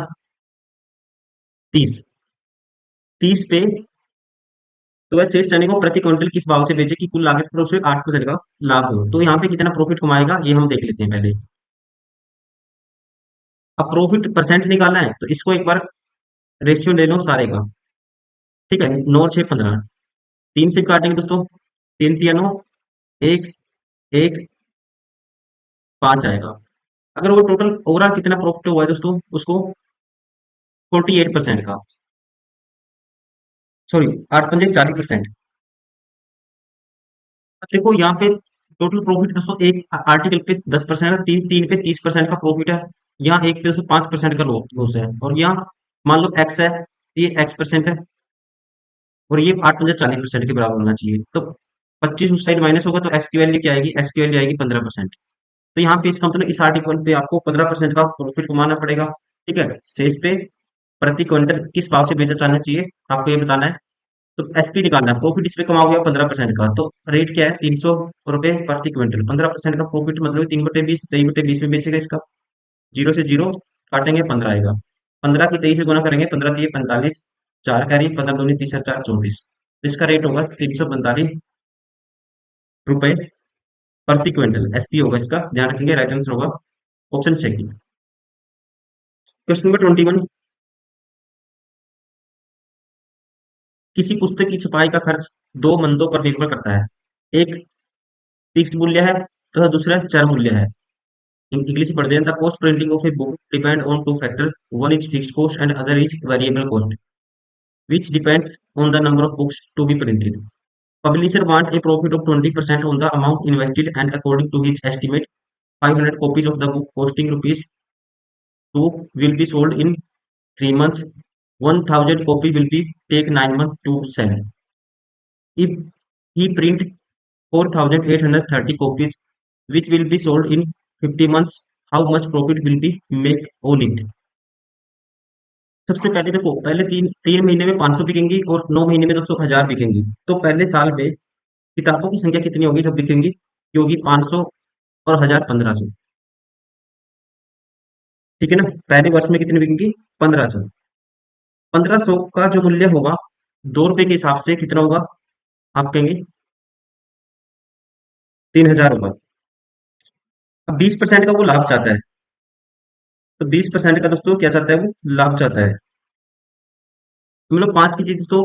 [SPEAKER 1] 30। 30 पे तो वह शेष चने को प्रति क्विंटल किस भाव से बेचे कि कुल लागत पर उसे 8% का लाभ हो। तो यहाँ पे कितना प्रॉफिट कमाएगा ये हम देख लेते हैं पहले। अब प्रॉफिट परसेंट निकालना है तो इसको एक बार रेशियो ले लो सारे का। ठीक है, 9 6 15, 3 से काटेंगे दोस्तों, 3 3 9, 1 1 5 आएगा। अगर वो टोटल ओवरऑल कितना प्रॉफिट हुआ है दोस्तों, उसको 48% का, सॉरी 8 5 40%। देखो यहाँ पे टोटल प्रॉफिट दोस्तों एक आर्टिकल पे 10%, तीन तीन पे 30% का प्रॉफिट है। यहाँ एक पे दोस्तों 5% का लॉस है, और यहाँ मान लो एक्स है, ये x% है, और ये 8 5 40% के बराबर होना चाहिए। तो 25 उस साइड माइनस होगा तो एक्स की वैल्यू क्या आएगी, एक्स की वैल्यू आएगी 15%। तो यहाँ पे इसका मतलब इस आर्टिकल पे आपको 15% का प्रॉफिट कमाना पड़ेगा। ठीक है, शेष पे प्रति क्विंटल किस भाव से बेचा जाना चाहिए आपको ये बताना है। तो एसपी निकालना है, प्रॉफिट इस पे कमाओगे 15% का, तो रेट क्या है, 300 रुपए प्रति क्विंटल। 15% का प्रॉफिट मतलब 3/20, 23/20 में बेचेगा इसका। जीरो से जीरो काटेंगे 15 आएगा। 15 की 23 से गुना करेंगे, 15 3 45, 4 का रही, 15 दूनी 30 4 24। तो इसका रेट होगा 345 रुपए प्रति क्विंटल, एसपी होगा इसका, ध्यान रखेंगे। राइट आंसर होगा ऑप्शन सेकंड। क्वेश्चन नंबर 21, किसी पुस्तक की छपाई का खर्च दो मंदों पर निर्भर करता है। एक फिक्स्ड मूल्य है तथा दूसरा चर मूल्य है। इंग्लिश पढ़ दें, the cost printing of a book depend on two factor, one is fixed cost and other is variable cost, which depends on the number of books to be printed. Publisher want a profit of 20% on the amount invested, and according to his estimate, 500 copies of the book costing rupees 2 will be sold in 3 months. 1000 copy will be take 9 months to sell. If he print 4830 copies, which will be sold in 50 months, how much profit will be make on it? सबसे पहले देखो, पहले तीन तीन महीने में 500 बिकेंगी और 9 महीने में दोस्तों 1000 बिकेंगी। तो पहले साल में किताबों की संख्या कितनी होगी जब बिकेंगी, ये होगी 500 और 1000 1500। ठीक है ना, पहले वर्ष में कितनी बिकेंगी, 1500। 1500 का जो मूल्य होगा 2 रुपए के हिसाब से कितना होगा, आप कहेंगे 3000 होगा। अब 20% का वो लाभ चाहता है, तो 20% का दोस्तों क्या चाहता है, वो लाभ चाहता है। तो मतलब 5 की चीज तो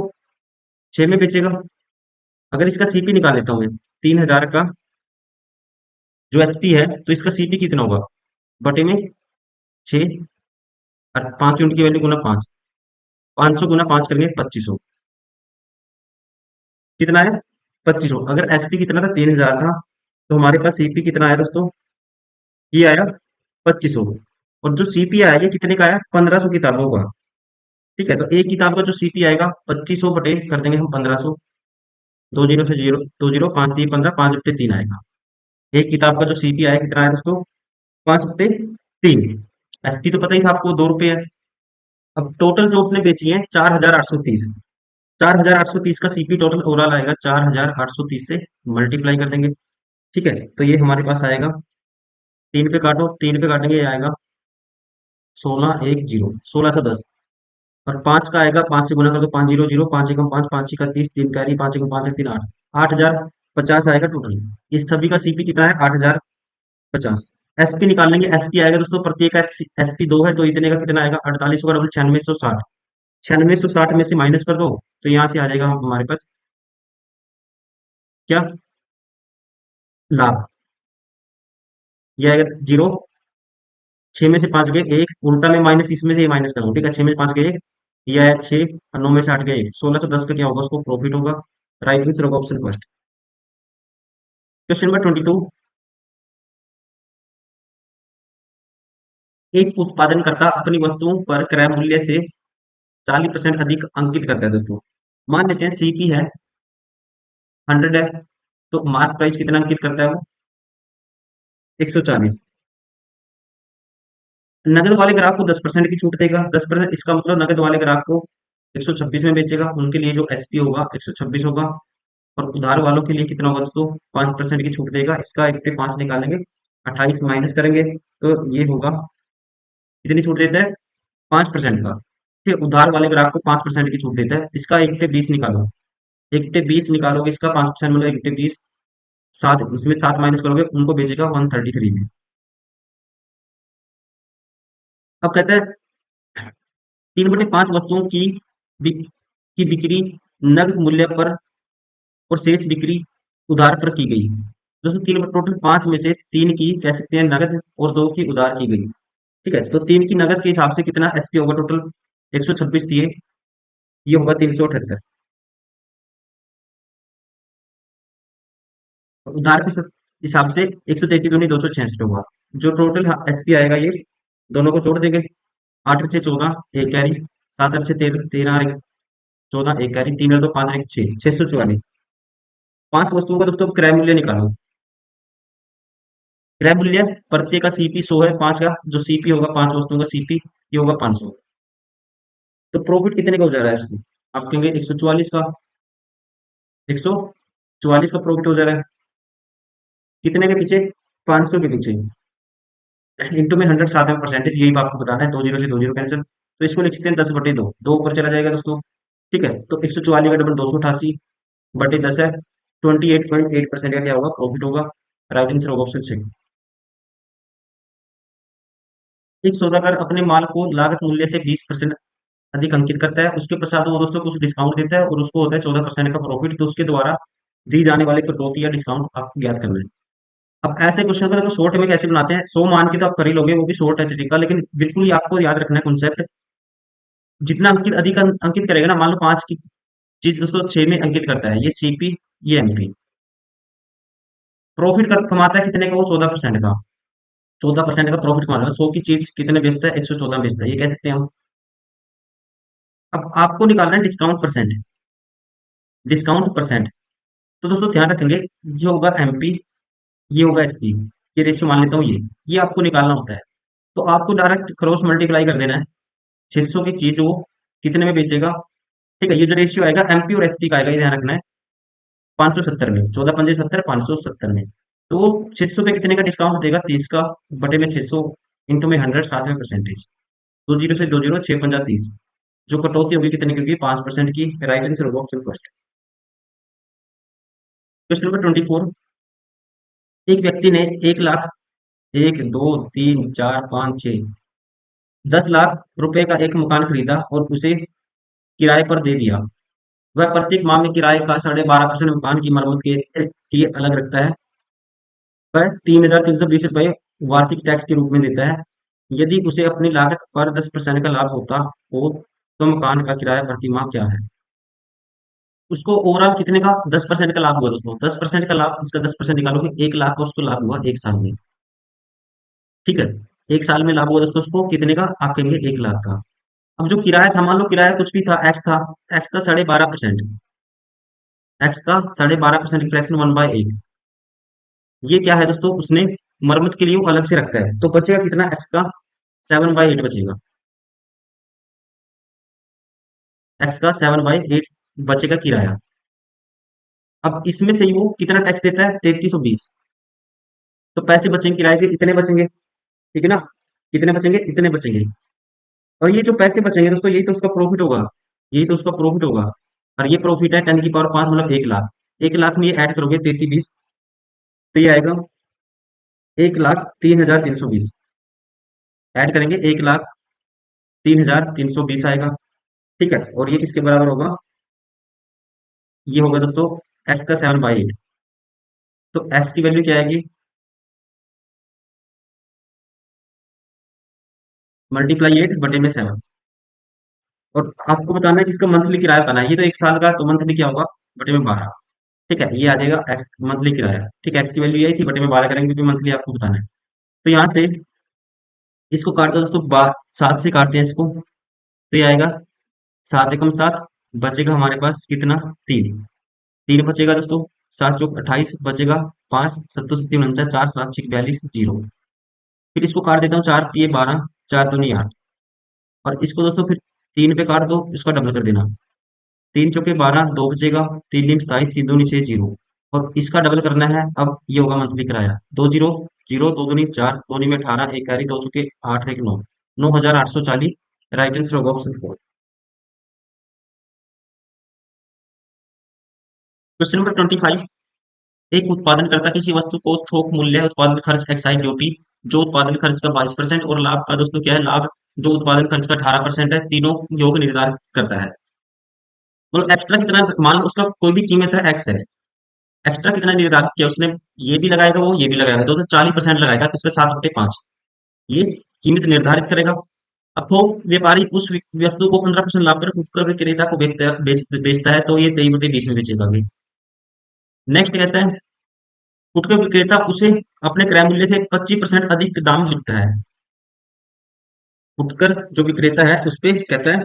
[SPEAKER 1] 6 में बेचेगा। अगर इसका सीपी निकाल लेता हूँ मैं, 3000 का जो एसपी है, तो इसका सीपी कितना होगा, बटे में 6, और 5 यूनिट की वैल्यू गुना 5, 500 गुना 5 करेंगे 2500। कितना है, 2500। अगर एसपी कितना था, 3000 था, तो हमारे पास सीपी कितना आया दोस्तों, ये आया 2500। और जो सीपी आया ये कितने का आया, 1500 किताबों का। ठीक है, तो एक किताब का जो सीपी आएगा 2500 बटे कर देंगे हम 1500, दो जीरो से जीरो, दो जीरो, 5 3 15, 5 बटे 3 आएगा। एक किताब का जो सीपी आया कितना आया दोस्तों, 5/3। एसपी तो पता ही था आपको, 2 रुपए है। अब टोटल जो उसने बेची है 4830, 4830 का सीपी टोटल ओवरऑल आएगा, 4830 से मल्टीप्लाई कर देंगे। ठीक है, तो ये हमारे पास आएगा, 3 पे काटो, 3 पे काटेंगे, ये आएगा 1610, 1610। और 5 का आएगा, 5 से गुना कर दो, 500, 5 एकम 5, 5 6 30, 3 कैरी, 5 एकम 5 3 8, 8050 आएगा टोटल। इस सभी का सीपी कितना है, 8050। एसपी निकाल लेंगे, एसपी आएगा दोस्तों, प्रत्येक का एसपी 2 है, तो इतने का कितना आएगा, 48 होगा डबल 9660। 9660 में से माइनस कर दो, तो यहाँ से आ जाएगा हमारे पास क्या, लाभ। ये आएगा 0, 6 में से 5 गए 1, उल्टा में माइनस, इसमें से ये माइनस करूँ। ठीक है, 6 में से 5 गए 1, ये आया 6, और 9 में से 8 गए 1, 1610 का क्या होगा, उसको प्रॉफिट होगा। राइट आंसर होगा ऑप्शन फर्स्ट। क्वेश्चन नंबर 22, एक उत्पादनकर्ता अपनी वस्तुओं पर क्रय मूल्य से 40% अधिक अंकित करता है दोस्तों। मान लेते हैं सीपी है 100 है, तो मार्क प्राइस कितना अंकित करता है वो, 140। नकद वाले ग्राहक को 10% की छूट देगा। 10%, इसका मतलब नकद वाले ग्राहक को 126 में बेचेगा, उनके लिए जो एसपी होगा 126 होगा। और उधार वालों के लिए कितना होगा दोस्तों, 5% की छूट देगा। इसका एक पे 5 निकालेंगे, 28 माइनस करेंगे तो ये होगा, कितनी छूट देता है, 5% का। ठीक है, उधार वाले ग्राहक को 5% की छूट देता है। इसका एक पे 20 निकालो, एक पे 20 निकालोगे, इसका 5% मतलब एक पे 20, 7, इसमें 7 माइनस करोगे, उनको बेचेगा 133 में। अब कहते हैं 3/5 वस्तुओं की बिक्री नगद मूल्य पर और शेष बिक्री उधार पर की गई। दोस्तों तीन, टोटल 5 में से 3 की कह सकते हैं नगद और 2 की उधार की गई। ठीक है, तो 3 की नगद के हिसाब से कितना एसपी होगा, टोटल 126 दिए, ये होगा 378। उधार के हिसाब से 133 दूनी 266 होगा। जो टोटल एसपी आएगा ये, दोनों को जोड़ देंगे, 8 अच्छे 14 एक कैरी, 7 अच्छे 13 13 14 एक कैरी, 3 और 2 5 एक 6, 644। 5 वस्तुओं का दोस्तों क्रय मूल्य निकालो। क्रय मूल्य प्रत्येक का सीपी 100 है, 5 का जो सीपी होगा, 5 वस्तुओं का सीपी ये होगा 500। तो प्रॉफिट कितने का हो जा रहा है इसमें, आप कहेंगे 144 का, 144 का प्रॉफिट हो जा रहा है, कितने के पीछे, 500 के पीछे। इंटू में 100 साथ में परसेंटेज, यही आपको बताना है, 2 जीरो से 2 जीरो कैंसिल, तो इसको लिखते हैं 10/2, दो ऊपर चला जाएगा दोस्तों। ठीक है, तो 144 का डबल 288 बटे 10 है, 28.8% का क्या होगा, प्रॉफिट होगा। राइट आंसर होगा ऑप्शन सी। एक सौदागर अपने माल को लागत मूल्य से 20% अधिक अंकित करता है, उसके पश्चात वो दोस्तों कुछ डिस्काउंट देता है और उसको होता है 14% का प्रॉफिट। तो उसके द्वारा दी जाने वाली कटौती या डिस्काउंट आपको ज्ञात करना है। अब ऐसे क्वेश्चन को देखो शॉर्ट में कैसे बनाते हैं, 100 मान के तो आप कर ही लोगे, वो भी शॉर्ट है तरीका, लेकिन बिल्कुल ही आपको याद रखना है कॉन्सेप्ट। जितना अंकित अधिक अंकित करेगा ना, मान लो 5 की चीज दोस्तों 6 में अंकित करता है, ये सीपी ये एमपी, प्रॉफिट कमाता है कितने का, वो 14% का, 14% का प्रॉफिट कमाता है। 100 की चीज कितने बेचता है, 114 बेचता है, ये कह सकते हैं हम। अब आपको निकालना है डिस्काउंट परसेंट, डिस्काउंट परसेंट। तो दोस्तों ध्यान रखेंगे, ये होगा एमपी, ये होगा एसपी, ये रेशियो मान लेता हूँ, ये आपको निकालना होता है। तो आपको डायरेक्ट क्रॉस मल्टीप्लाई कर देना है, 600 की चीज वो कितने में बेचेगा। ठीक है, ये जो रेशियो आएगा एमपी और एसपी का आएगा, ये ध्यान रखना है, 570 में, 14 पंजे 70, 570 में। तो 600 पे कितने का डिस्काउंट देगा, 30 का, बटे में 600, इंटू में 100 साथ में परसेंटेज, 2 जीरो से 2 जीरो, 6 पंजा 30, जो कटौती होगी कितने की होगी, 5% की। राइट आंसर होगा ऑप्शन फर्स्ट। Question number 24। एक व्यक्ति ने 1 लाख, 1 2 3 4 5 6, 10 लाख रुपए का एक मकान खरीदा और उसे किराए पर दे दिया। वह प्रत्येक माह में किराए का 12.5% मकान की मरम्मत के लिए अलग रखता है। वह 3,320 रुपए वार्षिक टैक्स के रूप में देता है। यदि उसे अपनी लागत पर 10% का लाभ होता हो तो मकान का किराया प्रति माह क्या है। उसको ओवरऑल कितने का, 10% का लाभ हुआ दोस्तों, 10% का लाभ, इसका 10% निकालोगे, 1 लाख का उसको लाभ हुआ एक साल में। ठीक है, एक साल में लाभ हुआ दोस्तों उसको कितने का, आप कहेंगे 1 लाख का। अब जो किराया था, मान लो किराया कुछ भी था, एक्स था, एक्स का 12.5%, एक्स का 12.5% फ्रैक्शन 1/8, ये क्या है दोस्तों, उसने मरम्मत के लिए वो अलग से रखता है, तो बचेगा कितना, एक्स का 7/8 बचेगा, एक्स का 7/8 बचेगा किराया। अब इसमें से ही वो कितना टैक्स देता है, 3320, तो पैसे बचेंगे किराए के, इतने बचेंगे, ठीक है ना, कितने बचेंगे, इतने बचेंगे। और ये जो पैसे बचेंगे दोस्तों, यही तो उसका प्रॉफिट होगा, यही तो उसका प्रॉफिट होगा। और ये प्रॉफिट है 10 की पावर 5, मतलब 1 लाख। 1 लाख में ये ऐड करोगे 3320, तो ये आएगा 1,03,320, ऐड करेंगे 1,03,320 आएगा। ठीक है, और ये किसके बराबर होगा, ये होगा दोस्तों एक्स का 7/8। तो एक्स की वैल्यू क्या आएगी, मल्टीप्लाई 8/7। और आपको बताना है कि इसका मंथली किराया बताना है, ये तो एक साल का, तो मंथली क्या होगा, बटे में 12। ठीक है, ये आ जाएगा एक्स मंथली किराया। ठीक है, एक्स की वैल्यू यही थी, बटे में 12 करेंगे क्योंकि मंथली आपको बताना है। तो यहाँ से इसको काट दो दोस्तों, 7 से काटते हैं इसको, तो ये आएगा 7 एकम 7, बचेगा हमारे पास कितना, 3, 3 बचेगा दोस्तों, 7 चौक 28 बचेगा, 5 7 से 3 49, 4 7 6 42 जीरो। फिर इसको काट देता हूँ, 4 तिये 12, चार दूनी आठ। और इसको दोस्तों फिर तीन पे काट दो, इसका डबल कर देना। तीन चौके बारह, दो बचेगा, तीन तीन 27, तीन दूनी छह, जीरो। और इसका डबल करना है, अब ये होगा मंथली किराया, दो जीरो जीरो, दो दूनी चार, दूनी में 18, एक कैरी, दो चौके आठ, एक नौ, 9,840। राइट आंसर होगा ऑप्शन फोर। Question number 25। एक उत्पादनकर्ता किसी वस्तु को थोक मूल्य, उत्पादन खर्च, एक्साइज ड्यूटी, जो उत्पादन खर्च का 22% और लाभ का दोस्तों क्या है, लाभ जो उत्पादन खर्च का 18% है, तीनों योग निर्धारित करता है। मतलब एक्स्ट्रा कितना, मान लो उसका कोई भी कीमत है एक्स है, एक्स्ट्रा कितना निर्धारित किया उसने, ये भी लगाएगा, वो ये भी लगाएगा, तो 40% लगाएगा, तो उसका 7/5 ये कीमत निर्धारित करेगा। अब थोक व्यापारी उस वस्तु को 15% लाभ पर फुटकर विक्रेता को बेचता है, तो ये 23/20 में बेचेगा भी। नेक्स्ट कहता है, फुटकर विक्रेता उसे अपने क्रय मूल्य से 25% अधिक दाम लिखता है। फुटकर जो विक्रेता है उस पे कहता है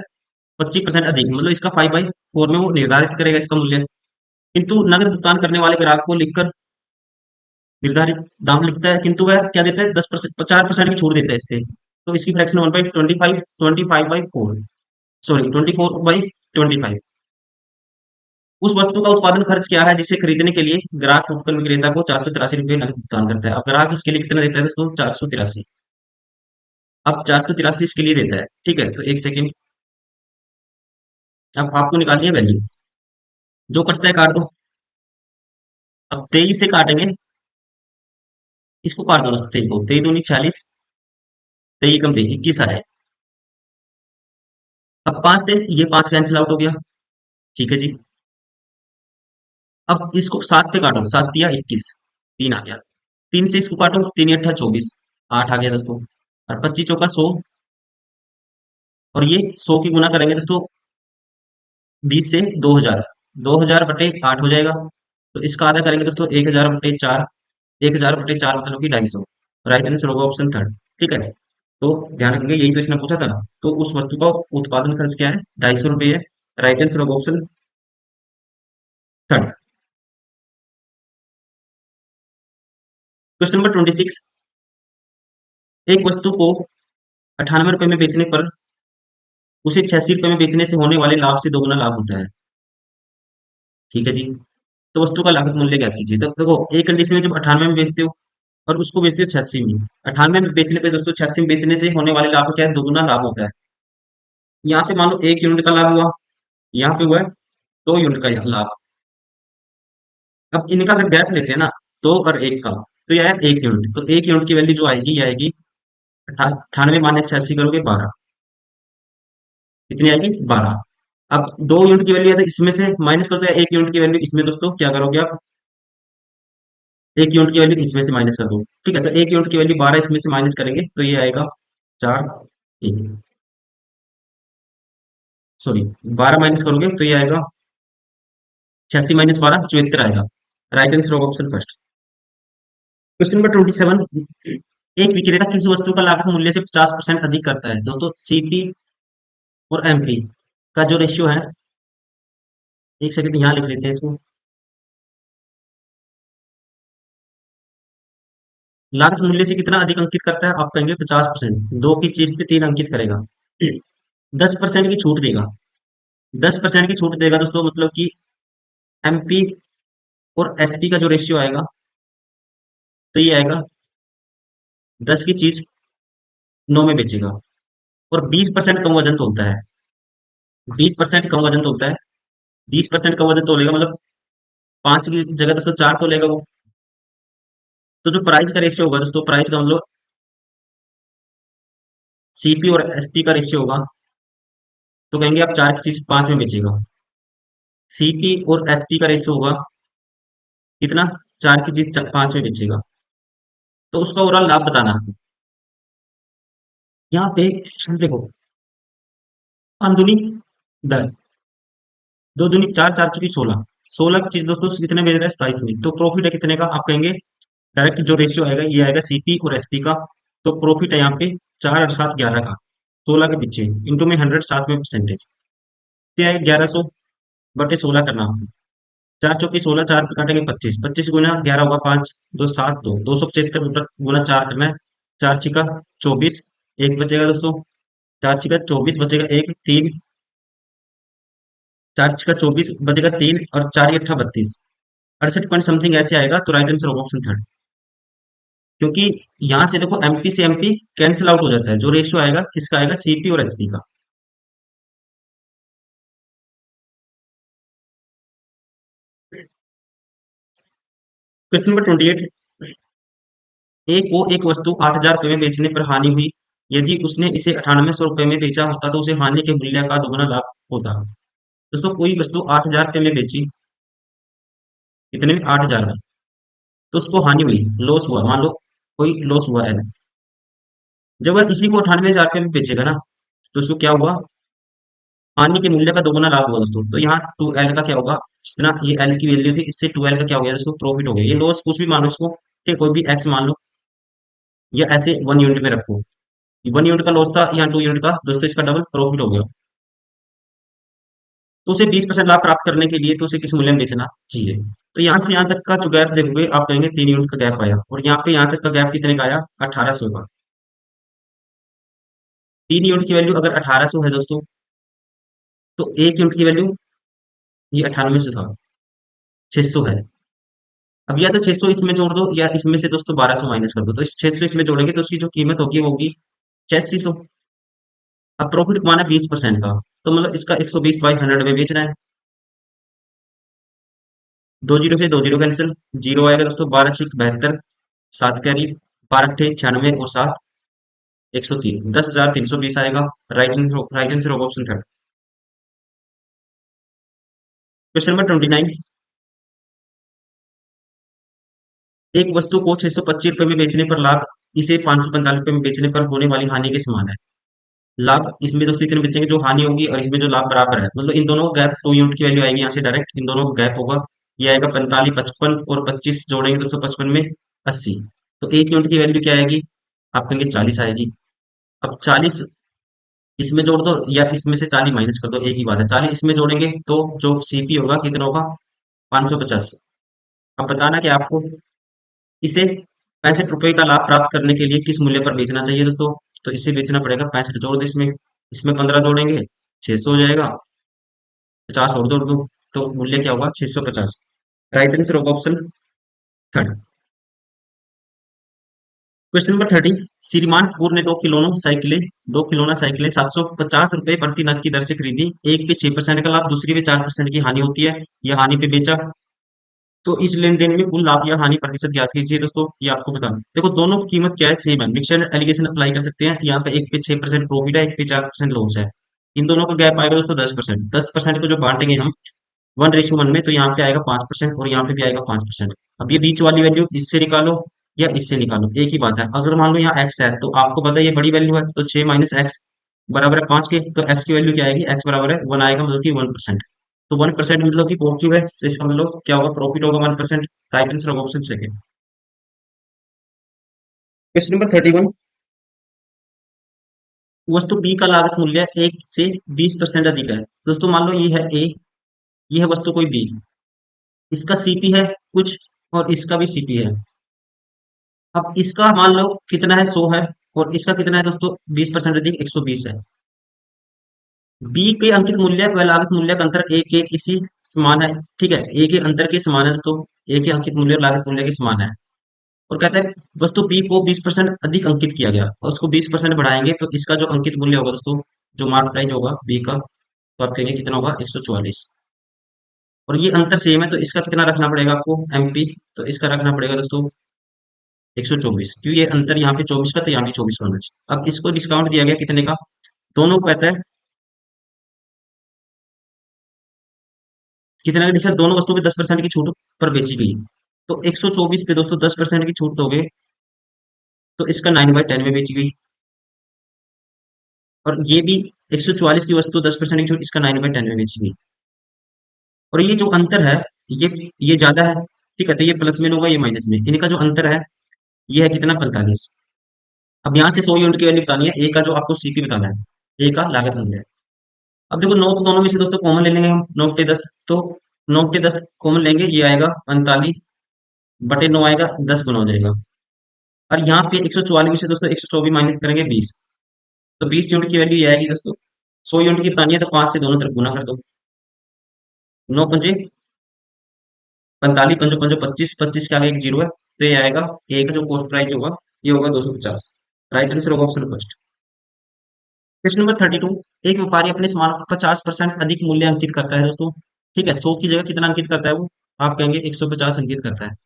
[SPEAKER 1] 25% अधिक, मतलब इसका 5/4 में वो निर्धारित करेगा इसका मूल्य। किंतु नगद भुगतान करने वाले ग्राहक को लिखकर निर्धारित दाम लिखता है, किंतु वह क्या देता है, 10%, 4% की छूट देता है इस पे। तो इसकी फ्रैक्शन 1/25, 25/4, सॉरी 24/25। उस वस्तु का उत्पादन खर्च क्या है जिसे खरीदने के लिए ग्राहक फुटकर विक्रेता को 483 रुपये नगद भुगतान करता है। अब ग्राहक इसके लिए कितना देता है दोस्तों, 483। अब 483 इसके लिए देता है, ठीक है, तो एक सेकेंड। अब आपको निकालनी है वैल्यू, जो कटता है काट दो। अब 23 से काटेंगे, इसको काट दो दोस्तों, 23 को, 23 दूनी 46, 23 कम 23, 21 आया। अब 5 से ये 5 कैंसिल आउट हो गया, ठीक है जी। अब इसको 7 पे काटो, 7 दिया 21, 3 आ गया। 3 से इसको काटो, 3 अट्ठा 24, 8 आ गया दोस्तों। और 25 चौका 100, और ये 100 की गुना करेंगे दोस्तों 20 से, 2000, 2000/8 हो जाएगा। तो इसका आधा करेंगे दोस्तों 1000/4, 1000/4 मतलब कि 250। राइट आंसर होगा ऑप्शन थर्ड, ठीक है। तो ध्यान रखेंगे, यही तो इसने पूछा था ना। तो उस वस्तु का उत्पादन खर्च क्या है, 250 रुपये है। राइट आंसर होगा ऑप्शन थर्ड। Question number 26। एक वस्तु को 98 रुपए में बेचने पर उसे 86 रुपए में बेचने से होने वाले लाभ से दोगुना लाभ होता है, ठीक है जी। तो वस्तु का लागत मूल्य ज्ञात कीजिए। तो देखो, एक कंडीशन में जब 98 में बेचते हो और उसको बेचते हो 86 में, 98 में बेचने पे दोस्तों 86 में बेचने से होने वाले लाभ का क्या है, दोगुना लाभ होता है। यहाँ पे मान लो 1 यूनिट का लाभ हुआ, यहाँ पे हुआ है 2 यूनिट का लाभ। अब इनका अगर गैप लेते हैं ना, 2 और 1 का, तो यह है 1 यूनिट। तो 1 यूनिट की वैल्यू जो आएगी, ये आएगी 98 - 86 करोगे 12, कितनी आएगी, 12। अब 2 यूनिट की वैल्यू है तो इसमें से माइनस कर दो, 1 यूनिट की वैल्यू इसमें दोस्तों क्या करोगे आप, 1 यूनिट की वैल्यू इसमें से माइनस कर दो, ठीक है। तो 1 यूनिट की वैल्यू 12 इसमें से माइनस करेंगे, तो ये आएगा 4, 1, सॉरी 12 माइनस करोगे तो ये आएगा 86 - 12, 74 आएगा। राइट आंसर होगा ऑप्शन फर्स्ट। Question number 27। एक विक्रेता किसी वस्तु का लागत मूल्य से 50% अधिक करता है दोस्तों, सीपी और एमपी का जो रेशियो है, एक सेकंड यहाँ लिख लेते हैं इसको। लागत मूल्य से कितना अधिक अंकित करता है, आप कहेंगे 50%, दो की चीज पे 3 अंकित करेगा, 10% की छूट देगा। 10% की छूट देगा दोस्तों, मतलब कि एमपी और एसपी का जो रेशियो आएगा, तो ये आएगा 10 की चीज 9 में बेचेगा। और 20% कम वजन तोलता है, 20% कम वजन तोलता है, 20% कम वजन तोलेगा, मतलब 5 की जगह दोस्तों 4 तोलेगा वो। तो जो प्राइस का रेशियो होगा दोस्तों, प्राइस का मतलब सीपी और एसपी का रेशियो होगा, तो कहेंगे आप 4 की चीज 5 में बेचेगा। सीपी और एसपी का रेशियो होगा कितना, 4 की चीज 5 में बेचेगा। तो उसका ओवरऑल लाभ बताना है। यहाँ पे देखो, 5 दूनी 10, 2 दूनी 4, 4 चौकी 16, 16 की चीज दोस्तों कितने बेच रहा है, 27 में। तो प्रॉफिट है कितने का, आप कहेंगे डायरेक्ट जो रेशियो आएगा ये आएगा सीपी और एसपी का। तो प्रॉफिट है यहाँ पे 4 और 7 11 का, 16 के पीछे इंटू में 100, साथ में परसेंटेज, क्या है 1100/16 करना होगा। 4 चौकी 16, 4 पे काटेंगे 25, 25 गुना 11 होगा 5, 2 7, 2 275 गुना 4 करना है, 4 छिका 24, एक बचेगा दोस्तों, चार छिका 24 बचेगा एक, तीन, चार छिका 24 बचेगा तीन, और चार अट्ठा 32, 68 पॉइंट समथिंग ऐसे आएगा। तो राइट आंसर होगा ऑप्शन थर्ड। क्योंकि यहाँ से देखो एमपी से एमपी कैंसिल आउट हो जाता है, जो रेशियो आएगा किसका आएगा, सीपी और एसपी का। Question number 28। ए को एक वस्तु 8,000 रुपये में बेचने पर हानि हुई। यदि उसने इसे 9800 रुपये में बेचा होता तो उसे हानि के मूल्य का दोगुना लाभ होता। दोस्तों कोई वस्तु 8,000 रुपये में बेची, कितने में, 8,000 में, तो उसको हानि हुई, लॉस हुआ, मान लो कोई लॉस हुआ है। जब वह इसी को 98,000 रुपये में बेचेगा ना, तो उसको क्या हुआ, हानि के मूल्य का दोगुना लाभ हुआ दोस्तों। तो यहाँ 2L का क्या होगा, जितना ये L की वैल्यू थी, इससे 2L का क्या हो गया दोस्तों, प्रॉफिट हो गया। ये लॉस कुछ भी मानो इसको, ठीक, कोई भी एक्स मान लो, या ऐसे 1 यूनिट में रखो, 1 यूनिट का लॉस था, यहाँ 2 यूनिट का, दोस्तों इसका डबल प्रॉफिट हो गया। तो उसे 20% लाभ प्राप्त करने के लिए तो उसे किस मूल्य में बेचना चाहिए। तो यहाँ से यहाँ तक का जो गैप देखोगे आप कहेंगे 3 यूनिट का गैप आया, और यहाँ पे यहाँ तक का गैप कितने का आया, 1800 का। 3 यूनिट की वैल्यू अगर 1800 है दोस्तों, तो 1 यूनिट की वैल्यू ये 98 था, 600 है। अब या तो 600 इसमें जोड़ दो, या इसमें से दोस्तों 1200 माइनस कर दो। तो इस 600 इसमें जोड़ेंगे तो उसकी जो कीमत होगी वो होगी 8600। अब प्रॉफिट कमाना 20% का, तो मतलब इसका 120 बाई 100 में बेचना है। दो जीरो से दो जीरो कैंसिल, जीरो आएगा दोस्तों, 12×6 = 72, 7 कैरी, 12×8 = 96, और 7 103, 10,320 आएगा। राइट आंसर होगा ऑप्शन थर्ड। Question number 29। एक वस्तु को 625 रुपये में बेचने पर लाभ, इसे 545 रुपये में बेचने पर होने वाली हानि के समान है। लाभ इसमें दोस्तों इतने बेचेंगे जो हानि होगी, और इसमें जो लाभ बराबर है, मतलब इन दोनों का गैप 2 यूनिट की वैल्यू आएगी, यहाँ से डायरेक्ट इन दोनों का गैप होगा। ये आएगा 45, 55, और 25 जोड़ेंगे दोस्तों 55 में 80। तो 1 यूनिट की वैल्यू क्या आएगी, आप कहेंगे 40 आएगी। अब 40 इसमें जोड़ दो, या इसमें से 40 माइनस कर दो, एक ही बात है। 40 इसमें जोड़ेंगे तो जो सीपी होगा कितना होगा, 550। अब बताना कि आपको इसे 65 रुपए का लाभ प्राप्त करने के लिए किस मूल्य पर बेचना चाहिए दोस्तों। तो इसे बेचना पड़ेगा 65, जोड़ दो इसमें, इसमें 15 जोड़ेंगे 600 हो जाएगा, 50 और जोड़ दो, तो मूल्य क्या होगा, 650। राइट आंसर होगा ऑप्शन थर्ड। Question number 30। श्रीमान कपूर ने दो खिलौना साइकिलें 750 रुपए प्रति नग की दर से खरीदी। एक पे 6% का लाभ, दूसरी पे 4% की हानि होती है, यह हानि पे बेचा। तो इस लेन देन में कुल लाभ या हानि प्रतिशत ज्ञात कीजिए दोस्तों, ये आपको बताना। देखो दोनों की कीमत क्या है, सेम है, मिक्सर एलिगेशन अप्लाई कर सकते हैं। यहाँ पे एक पे 6% प्रॉफिट है, एक पे 4% लॉस है। इन दोनों का गैप आएगा दोस्तों 10%। 10% को जो बांटेंगे हम 1:1 में, तो यहाँ पे आएगा 5%, और यहाँ पे भी आएगा 5%। अब ये बीच वाली वैल्यू इससे निकालो या इससे निकालो, एक ही बात है। अगर मान लो यहाँ एक्स है, तो आपको पता है ये बड़ी वैल्यू है, तो 6 माइनस एक्स बराबर है 5 के। तो एक्स की वैल्यू क्या आएगी, एक्स बराबर है 1 आएगा, मतलब कि 1%। तो 1% मतलब कि पॉजिटिव है, तो इसका मतलब क्या होगा, प्रॉफिट होगा 1%। राइट आंसर होगा ऑप्शन सेकंड। Question number 31। वस्तु बी का लागत मूल्य एक से 20% अधिक है। दोस्तों मान लो ये है ए, ये है वस्तु कोई बी, इसका सीपी है कुछ, और इसका भी सीपी है। अब इसका मान लो कितना है, 100 है, और इसका कितना है दोस्तों, 20% अधिक 120 है। बी के अंकित मूल्य व लागत मूल्य का अंतर ए के इसी समान है, ठीक है, ए के अंतर के समान है दोस्तों, ए के अंकित मूल्य और लागत मूल्य के समान है। और कहता है वस्तु बी को 20% अधिक अंकित किया गया, और उसको 20% बढ़ाएंगे तो इसका जो अंकित मूल्य होगा दोस्तों, जो मार्क प्राइस होगा बी का, तो आप कहेंगे कितना होगा, 144। और ये अंतर सेम है, तो इसका कितना रखना पड़ेगा आपको, एमपी। तो इसका रखना पड़ेगा दोस्तों 124, क्योंकि ये अंतर यहाँ पे 24 का, तो यहाँ पे 24 का होना चाहिए। अब इसको डिस्काउंट दिया गया कितने का, दोनों को कहता है कितने का डिस्काउंट, दोनों वस्तुओं पे 10% की छूट पर बेची गई। तो 124 पे दोस्तों 10% की छूट दोगे, तो इसका 9/10 में बेची गई। और ये भी 144 की वस्तु 10% की छूट, इसका 9/10 में बेची गई। और ये जो अंतर है, ये ये ज्यादा है, ठीक है, तो ये प्लस में होगा, ये माइनस में, इनका जो अंतर है ये है कितना, 45। अब यहाँ से 100 यूनिट की वैल्यू बतानी है, ए का जो आपको सीपी बताना है, ए का लागत मूल्य है। अब देखो 9 तो दोनों में से दोस्तों कॉमन ले लेंगे हम, 9/10, तो 9/10 कॉमन लेंगे, ये आएगा 45/9 आएगा, 10 गुना हो जाएगा। और यहाँ पे 144 में से दोस्तों 124 माइनस करेंगे 20, तो 20 यूनिट की वैल्यू ये आएगी दोस्तों। 100 यूनिट की बतानी है तो 5 से दोनों तरफ गुना कर दो। 9 पंजे 45, पंजो पंजो 25, 25 के आगे एक जीरो है, तो ये आएगा ए का जो कॉस्ट प्राइस होगा ये होगा 250। राइट आंसर होगा ऑप्शन फर्स्ट। Question number 32। एक व्यापारी अपने सामान को 50% अधिक मूल्य अंकित करता है दोस्तों। ठीक है, 100 की जगह कितना अंकित करता है वो? आप कहेंगे 150 अंकित करता है।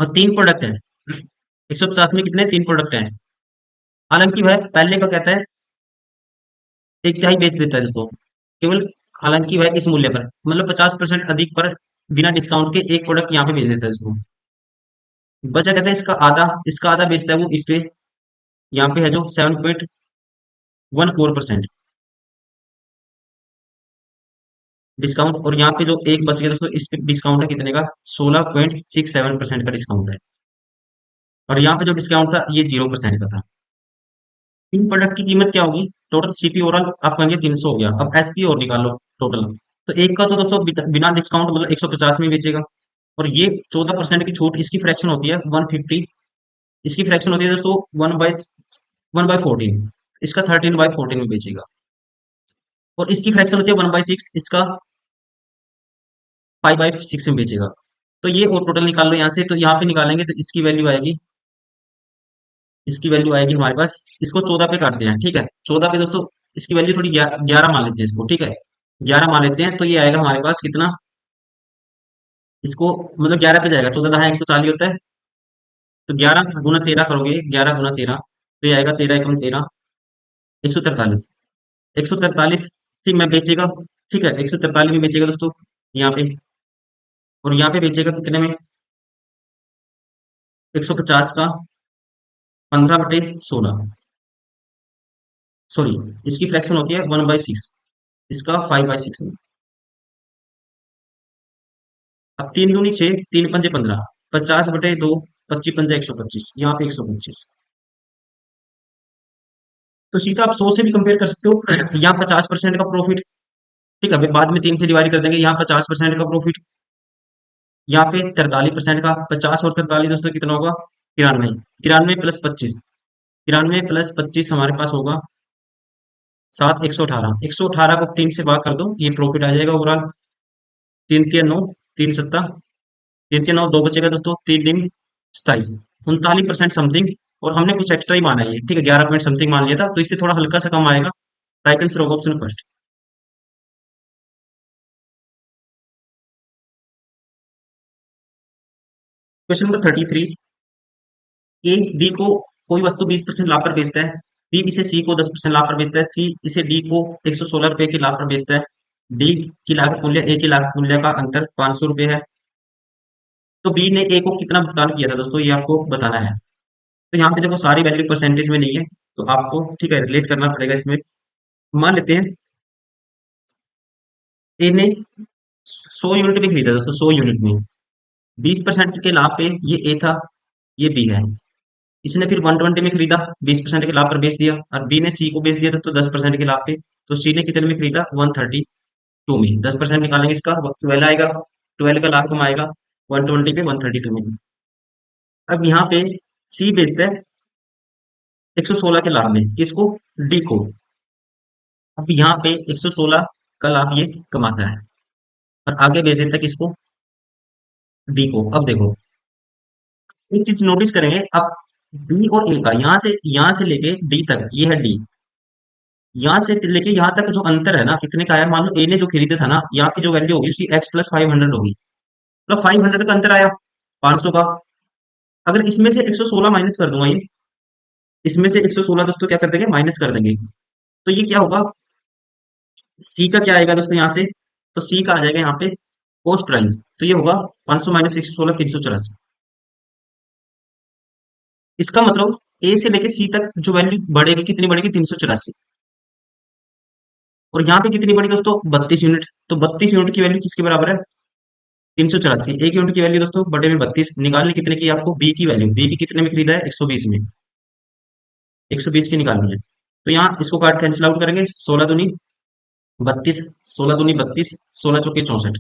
[SPEAKER 1] और तीन प्रोडक्ट है, 150 में कितने? तीन प्रोडक्ट हैं। हालांकि वह पहले का कहता है एक तिहाई बेच देता है दोस्तों, केवल। हालांकि वह इस मूल्य पर, मतलब 50% अधिक पर, बिना डिस्काउंट के एक प्रोडक्ट यहाँ पे बेच देता है दोस्तों। बचा कहता है इसका आधा बेचता है वो इस पे, यहाँ पे है जो 7.14% डिस्काउंट। और यहाँ पे जो एक बच गया दोस्तों, इस पे डिस्काउंट है कितने का? 16.67% का डिस्काउंट है। और यहाँ पे जो डिस्काउंट था ये 0% का था। तीन प्रोडक्ट की कीमत क्या होगी? टोटल सीपी ओवरऑल आप कहेंगे 300 हो गया। अब एसपी और निकालो टोटल। तो एक का तो दोस्तों बिना डिस्काउंट मतलब 150 में बेचेगा। और ये 14% की छूट, इसकी फ्रैक्शन होती है 150। इसकी फ्रैक्शन होती है दोस्तों 1/14। इसका 13/14 में बेचेगा। और इसकी फ्रैक्शन होती है 1/6, इसका 5/6 में बेचेगा। तो ये और टोटल निकाल लो यहाँ से। तो यहाँ पे निकालेंगे तो इसकी वैल्यू आएगी हमारे पास। इसको 14 पे काटते हैं, ठीक है। 14 पे दोस्तों इसकी वैल्यू थोड़ी 11 मान लेते हैं इसको, ठीक है। 11 मान लेते हैं तो ये आएगा हमारे पास कितना? इसको मतलब 11 पे जाएगा, 14 दहा 140 होता है। तो 11 गुना 13 करोगे, 11 गुना 13, तो ये आएगा 13 एकम 13, 143। 143 ठीक मैं बेचेगा, ठीक है। 143 में बेचेगा दोस्तों यहाँ पे। और यहाँ पे बेचेगा कितने में? 150 का 15/16, सॉरी, इसकी फ्रैक्शन होती है 1/6, इसका 5/6 में। अब 3 दूनी 6, 3 पंजे 15, 50/2, 25 पंजा 125, यहाँ पे 125। तो सीधा आप 100 से भी कंपेयर कर सकते हो। यहाँ 50% का प्रॉफिट, ठीक है। बाद में 3 से डिवाइड कर देंगे। यहाँ 50% का प्रॉफिट, यहाँ पे 43% का। 50 और 43 दोस्तों कितना होगा? 93। 93 + 25, 93 + 25 हमारे पास होगा 7, 118। 118 को 3 से भाग कर दो, ये प्रॉफिट आ जाएगा ओवरऑल। 3 × 3 = 9, 3 × 7 3 × 9, 2 बचेगा दोस्तों, 3 × 3 = 27, 39% समथिंग। और हमने कुछ एक्स्ट्रा ही माना है ये, ठीक है। 11 पॉइंट समथिंग मान लिया था, तो इससे थोड़ा हल्का सा कम आएगा। राइट आंसर होगा option first. Question number 33। A B को कोई वस्तु 20% लाभ पर बेचता है। बी इसे सी को 10% लाभ पर बेचता है। सी इसे डी को 116 रुपए के लाभ पर बेचता है। डी की लागत मूल्य ए की लागत मूल्य का अंतर 500 रुपए है। तो बी ने ए को कितना भुगतान किया था दोस्तों, ये आपको बताना है। तो यहाँ पे देखो सारी वैल्यू परसेंटेज में नहीं है, तो आपको ठीक है रिलेट करना पड़ेगा इसमें। मान लेते हैं ए ने 100 यूनिट में खरीदा दोस्तों, 100 यूनिट में 20% के लाभ पे, ये ए था, ये बी है। इसने फिर 120 में खरीदा, 20% के लाभ पर बेच दिया। और बी ने सी को बेच दिया था तो 10% के लाभ पे। तो सी ने कितने में खरीदा? 132 में। 10% निकालेंगे इसका, 12 आएगा। 12 का लाभ कम आएगा 120 पे 132 में। अब यहाँ पे सी बेचता है 116 के लाभ में, किसको? डी को। अब यहाँ पे 116 का लाभ ये कमाता है और आगे बेच देता है किसको? डी को। अब देखो एक चीज नोटिस करेंगे। अब बी और ए का यहाँ से लेके डी तक, ये है डी। यहाँ से लेके यहाँ तक जो अंतर है ना, कितने का आया? मान लो ए ने जो खरीदे था ना, यहाँ की जो वैल्यू होगी उसकी x + 500 होगी। मतलब 500 का अंतर आया 500 का। अगर इसमें से 116 माइनस कर दूंगा, ये इसमें से 116 दोस्तों क्या कर देंगे? माइनस कर देंगे। तो ये क्या होगा? सी का क्या आएगा दोस्तों यहाँ से? तो सी का आ जाएगा यहाँ पे कॉस्ट प्राइस। तो ये होगा 500 माइनस 116, 384। इसका मतलब ए से लेके सी तक जो वैल्यू बढ़ेगी कितनी बढ़ेगी? 384। और यहाँ पे कितनी बढ़ी दोस्तों? 32 यूनिट। तो 32 यूनिट की वैल्यू किसके बराबर है? 384। एक यूनिट की वैल्यू दोस्तों बटे में 32 निकालनी कितने की? आपको बी की वैल्यू, बी की कितने में खरीदा है? 120 में। 120 की निकालनी है। तो यहाँ इसको काट कैंसिल आउट करेंगे। 16 दूनी 32, 16 दूनी 32, 16 × 4 = 64।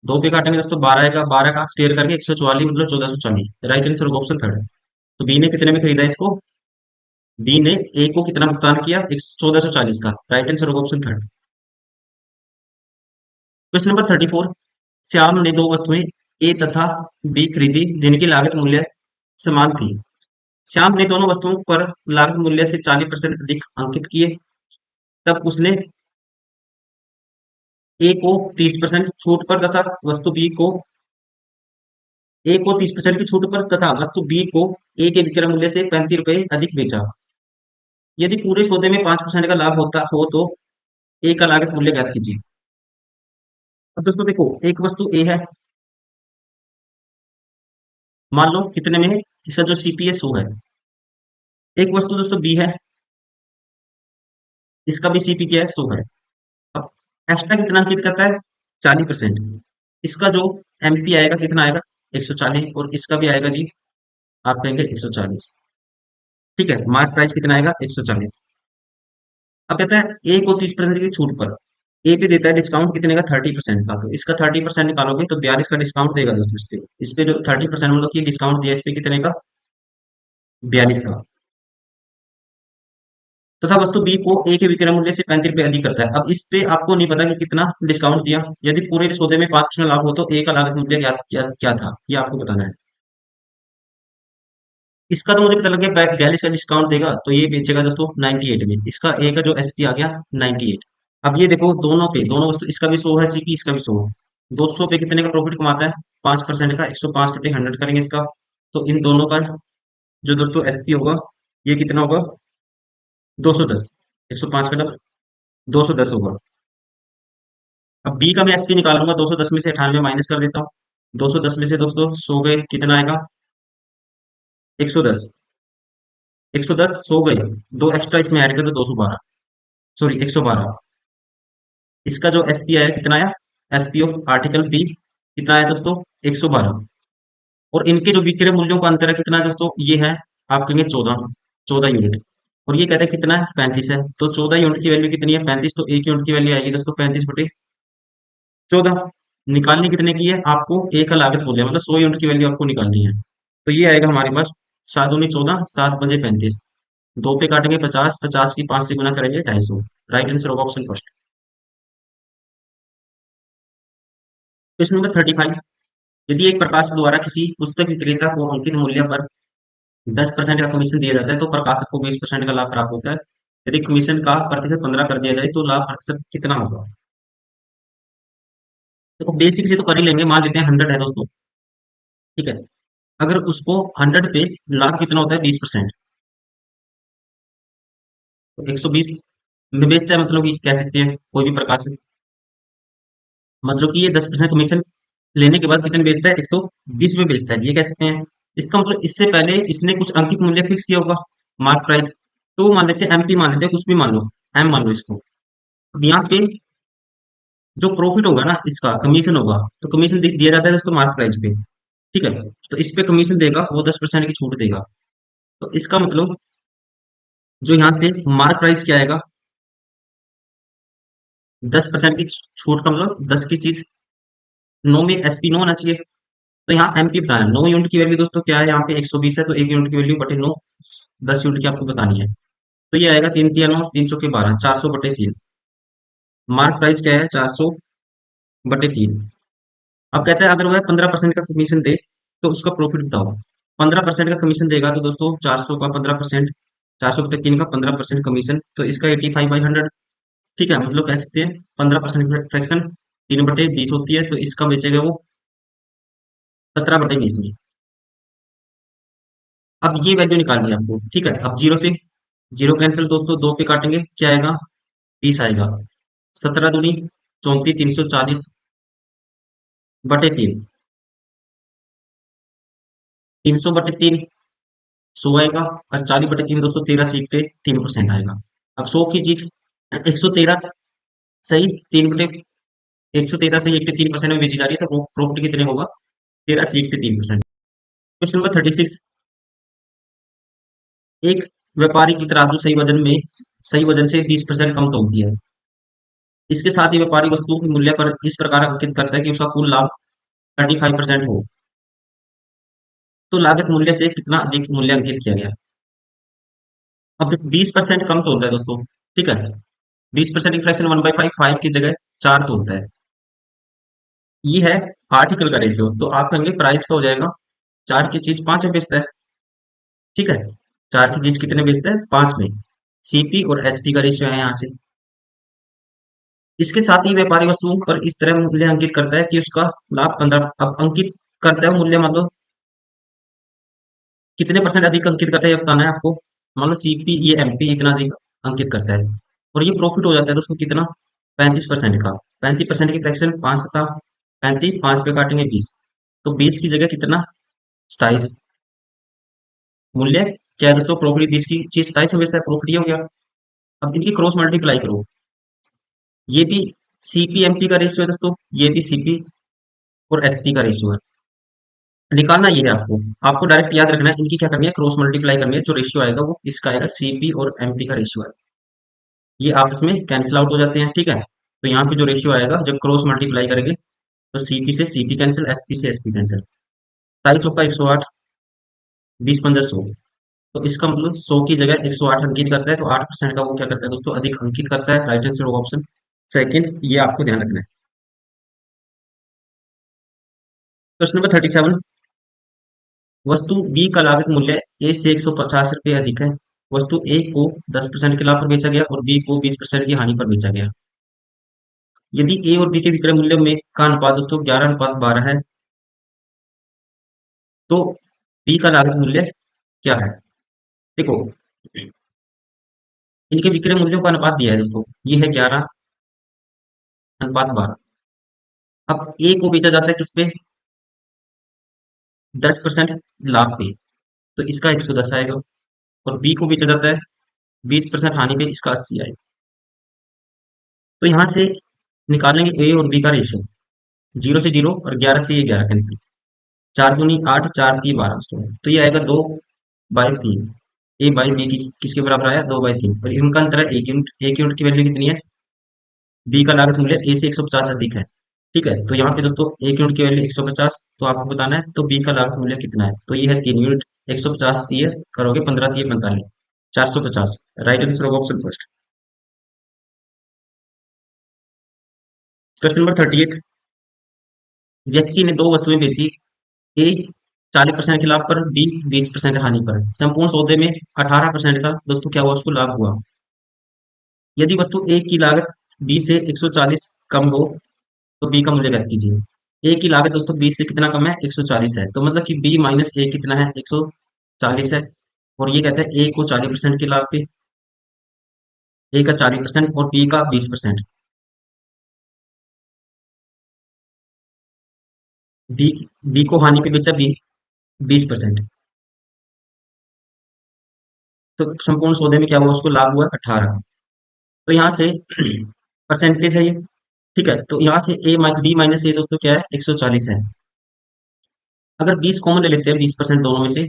[SPEAKER 1] दो पे काटेंगे दोस्तों, 12 का 12 का स्क्वायर करके 144 मतलब 1440। राइट आंसर होगा ऑप्शन थर्ड। तो बी ने कितने में खरीदा इसको? बी ने ए को कितना भुगतान किया, 1440 का। राइट आंसर होगा option third. Question number 34। Shyam ने दो वस्तुएं ए तथा बी खरीदी जिनकी लागत मूल्य समान थी। श्याम ने दोनों वस्तुओं पर लागत मूल्य से 40% अधिक अंकित किए। तब उसने ए को 30% छूट पर तथा वस्तु बी को ए को 30% की छूट पर तथा वस्तु बी को ए के विक्रय मूल्य से 35 रुपए अधिक बेचा। यदि पूरे सौदे में 5% का लाभ होता हो तो ए का लागत मूल्य ज्ञात कीजिए। अब दोस्तों देखो, एक वस्तु ए है, मान लो कितने में है, इसका जो सीपी है 100 है। एक वस्तु दोस्तों बी है, इसका भी सीपी क्या है, 100 है। अब एक्स्ट्रा कितना अंकित करता है, 40%। इसका जो एमपी आएगा कितना आएगा, 140, और इसका भी आएगा जी, आप कहेंगे 140। ठीक है, मार्क प्राइस कितना आएगा, 140। अब कहता है ए को 30% की छूट पर ए पे देता है डिस्काउंट कितने का, 30% का। तो इसका 30% निकालोगे तो 42 का डिस्काउंट देगा दोस्तों। इस पे जो 30% मतलब कि डिस्काउंट दिया, इस पे कितने का, 42 का। तथा वस्तु बी को ए के विक्रय मूल्य से 35 रुपए अधिक करता है। अब इस पे आपको नहीं पता कि कितना डिस्काउंट दिया। यदि पूरे सौदे में 5% लाभ हो तो ए का लागत मूल्य क्या था, ये आपको बताना है। इसका तो मुझे पता लग गया, 42 का डिस्काउंट देगा तो ये बेचेगा दोस्तों 98 में। इसका ए का जो एसपी आ गया 98। अब ये देखो, दोनों वस्तु, इसका भी 100 है सीपी, इसका भी 100 है। 200 पे कितने का प्रॉफिट कमाता है, 5% का। 105 बटे 100 करेंगे इसका, तो इन दोनों का जो दोस्तों एसपी होगा, ये कितना होगा, 210। 105 का डबल 210 होगा। अब बी का मैं एसपी निकालूंगा, 210 में से 98 माइनस कर देता हूँ। 210 में से दोस्तों 100 गए, कितना आएगा, 110। 110 100 गए, दो एक्स्ट्रा इसमें ऐड कर दो, 212, सॉरी 112। इसका जो एसपी आया कितना आया, एसपी ऑफ आर्टिकल बी कितना आया दोस्तों, 112। और इनके जो विक्रय मूल्यों का अंतर है कितना है दोस्तों, ये है, आप कहेंगे 14, 14 यूनिट। और ये कहते हैं कितना है, 35 है। तो 14 यूनिट की वैल्यू कितनी है, 35। तो एक यूनिट की वैल्यू आएगी दोस्तों 35 बटे 14। निकालनी कितने की है आपको, ए का लागत मूल्य, मतलब 100 यूनिट की वैल्यू आपको निकालनी है। तो ये आएगा हमारे पास 7 दूनी 14, 7 पंजे 35। दो पे काटेंगे 50, 50 की 5 से गुना करेंगे 250। राइट आंसर होगा ऑप्शन फर्स्ट। Question number 35। यदि एक प्रकाशक द्वारा किसी पुस्तक विक्रेता को अंकित मूल्य पर 10% का कमीशन दिया जाता है तो प्रकाशक को 20% का लाभ प्राप्त होता है। यदि कमीशन का प्रतिशत 15 कर दिया जाए तो लाभ प्रतिशत कितना होगा। देखो, बेसिक से तो कर ही लेंगे, मान लेते हैं 100 है दोस्तों। ठीक है, अगर उसको 100 पे लाभ कितना होता है, 20%। तो 120 में बेचता है, मतलब कि कह सकते हैं कोई भी प्रकाशक, मतलब कि ये 10% कमीशन लेने के बाद कितने बेचता है, 120 में बेचता है, ये कह सकते हैं। इसका मतलब इससे पहले इसने कुछ अंकित मूल्य फिक्स किया होगा, मार्क प्राइस। तो मान लेते हैं एमपी, मान लेते हैं कुछ भी मान लो, एम मान लो इसको। अब यहाँ पे जो प्रॉफिट होगा ना, इसका कमीशन होगा, तो कमीशन दिया जाता है दोस्तों मार्क प्राइस पे। ठीक है, तो इस पे कमीशन देगा वो 10% की छूट देगा। तो इसका मतलब जो यहाँ से मार्क प्राइस क्या आएगा, 10% की छूट का मतलब 10 की चीज, 9 में एसपी 9 होना चाहिए। तो यहाँ एमपी बताना है। 9 यूनिट की वैल्यू दोस्तों क्या है, यहाँ पे 120 है, तो 1 यूनिट की वैल्यू बटे 9, 10 यूनिट की आपको बतानी है। तो ये आएगा 3 तिया 9, 3 चौके 12, 400 बटे 3। मार्क प्राइस क्या है, 400 बटे 3। अब कहता है अगर वह 15% का कमीशन दे तो उसका प्रॉफिट बताओ। 15% का कमीशन देगा तो दोस्तों 400 का 15%, 400 बटे 3 का 15% कमीशन, तो इसका 85/100। ठीक है, मतलब कह सकते हैं 15% फ्रैक्शन 3/20 होती है, तो इसका बेचेगा वो 17/20 में। अब ये वैल्यू निकालनी है आपको। ठीक है, अब जीरो से जीरो कैंसिल दोस्तों, दो पे काटेंगे क्या आएगा, 20 आएगा। 17 दूनी 34, 340/3। 300/3 100 आएगा, और 40/3 दोस्तों 13 सीख पे 3% आएगा। अब 100 की चीज 113 सही 113 सही 1 पे 3% में बेची जा रही है, तो प्रॉफिट कितने होगा, 13 सीख पे 3%। Question number 36। एक व्यापारी की तराजू सही वजन से 20% कम तौलती है। इसके साथ ही व्यापारी वस्तुओं के मूल्य पर इस प्रकार अंकित करता है कि उसका कुल लाभ 35% हो। तो लागत मूल्य से कितना अधिक मूल्य अंकित किया गया। अब 20% कम तो होता है दोस्तों, ठीक है। 20% की फ्रैक्शन 1/5, 5 की जगह 4 तो होता है। ये है आर्टिकल का रेशियो, तो आप कहेंगे प्राइस का हो जाएगा 4 की चीज 5 में बेचता है, ठीक है। 4 की चीज कितने बेचता है, 5 में। सीपी और एसपी का रेशियो है यहाँ से। इसके साथ ही व्यापारी वस्तुओं पर इस तरह मूल्य अंकित करता है कि उसका लाभ 15, अब अंकित करता है मूल्य, मतलब कितने परसेंट अधिक अंकित करता है ये बताना है आपको। मान लो सीपी ये एमपी इतना अधिक अंकित करता है, और ये प्रॉफिट हो जाता है दोस्तों कितना, 35% का। 35% की फ्रैक्शन 5 था, 35 5 पे काटेंगे 20, तो 20 की जगह कितना, 27 मूल्य। क्या है दोस्तों, प्रॉफिट 20 की चीज 27 में बेचता है, प्रॉफिट ये हो गया। अब इनकी क्रॉस मल्टीप्लाई करो, ये भी सीपी एमपी का रेशियो है दोस्तों, ये भी सीपी और एसपी का रेशियो है। निकालना ये है आपको, आपको डायरेक्ट याद रखना है, इनकी क्या करनी है, क्रॉस मल्टीप्लाई करनी है। जो रेशियो आएगा वो इसका आएगा, सीपी और एमपी का रेशियो है, ये आपस में कैंसिल आउट हो जाते हैं, ठीक है। तो यहाँ पे जो रेशियो आएगा जब क्रॉस मल्टीप्लाई करेंगे, तो सीपी से सीपी कैंसिल, एसपी से एसपी कैंसिल। 27 चौका 108, 20 15 100। तो इसका मतलब 100 की जगह 108 अंकित करता है, तो 8% का वो क्या करता है दोस्तों, अधिक अंकित करता है। राइट आंसर होगा ऑप्शन सेकंड, ये आपको ध्यान रखना है। क्वेश्चन नंबर 37, वस्तु बी का लागत मूल्य ए से 150 रुपये अधिक है। वस्तु ए को 10% के लाभ पर बेचा गया और बी को 20% की हानि पर बेचा गया। यदि ए और बी के विक्रय मूल्य में का अनुपात दोस्तों 11:12 है, तो बी का लागत मूल्य क्या है। देखो, इनके विक्रय मूल्यों का अनुपात दिया है दोस्तों, ये है 11:12। अब ए को बेचा जाता है किस पे, 10% लाभ पे, तो इसका 110 आएगा। और बी को बेचा जाता है 20% हानि पे, इसका 80 आएगा। तो यहाँ से निकालेंगे ए और बी का रेशियो, 0 से 0 और 11 से ये 11 कैंसिल, 4 दूनी 8, 4 3 12 दोस्तों, तो ये आएगा 2/3। ए बाई बी की किसके बराबर आया, 2/3, और इनका अंतर है 1 यूनिट। 1 यूनिट की वैल्यू कितनी है, बी का लागत मूल्य ए से 150 अधिक है, ठीक है। तो यहाँ पे दोस्तों 1 यूनिट की वैल्यू 150, तो आपको बताना है तो बी का लागत मूल्य कितना है, तो ये है 3 यूनिट। 150 दिए करोगे, 15 दिए 45, 450। राइट आंसर होगा ऑप्शन फर्स्ट। क्वेश्चन नंबर 38, व्यक्ति ने दो वस्तुएं बेची, ए 40% के लाभ पर, बी 20% हानि पर। संपूर्ण सौदे में 18% का दोस्तों क्या हुआ, उसको लाभ हुआ। यदि वस्तु ए की लागत बी से 140 कम हो, तो बी का मूल्य ज्ञात कीजिए। ए की लागत दोस्तों 20 से कितना कम है, 140 है, तो मतलब कि बी माइनस ए कितना है, 140 है। और ये कहता है ए को 40% के लाभ पे, ए का 40% और बी का 20%। बी बी को हानि पे बेचा, बी 20%। तो संपूर्ण सौदे में क्या हुआ, उसको लाभ हुआ 18। तो यहाँ से परसेंटेज है ये, ठीक है। तो यहाँ से बी माइनस ए दोस्तों क्या है, 140 है। अगर 20 कॉमन ले लेते हैं 20% दोनों में से,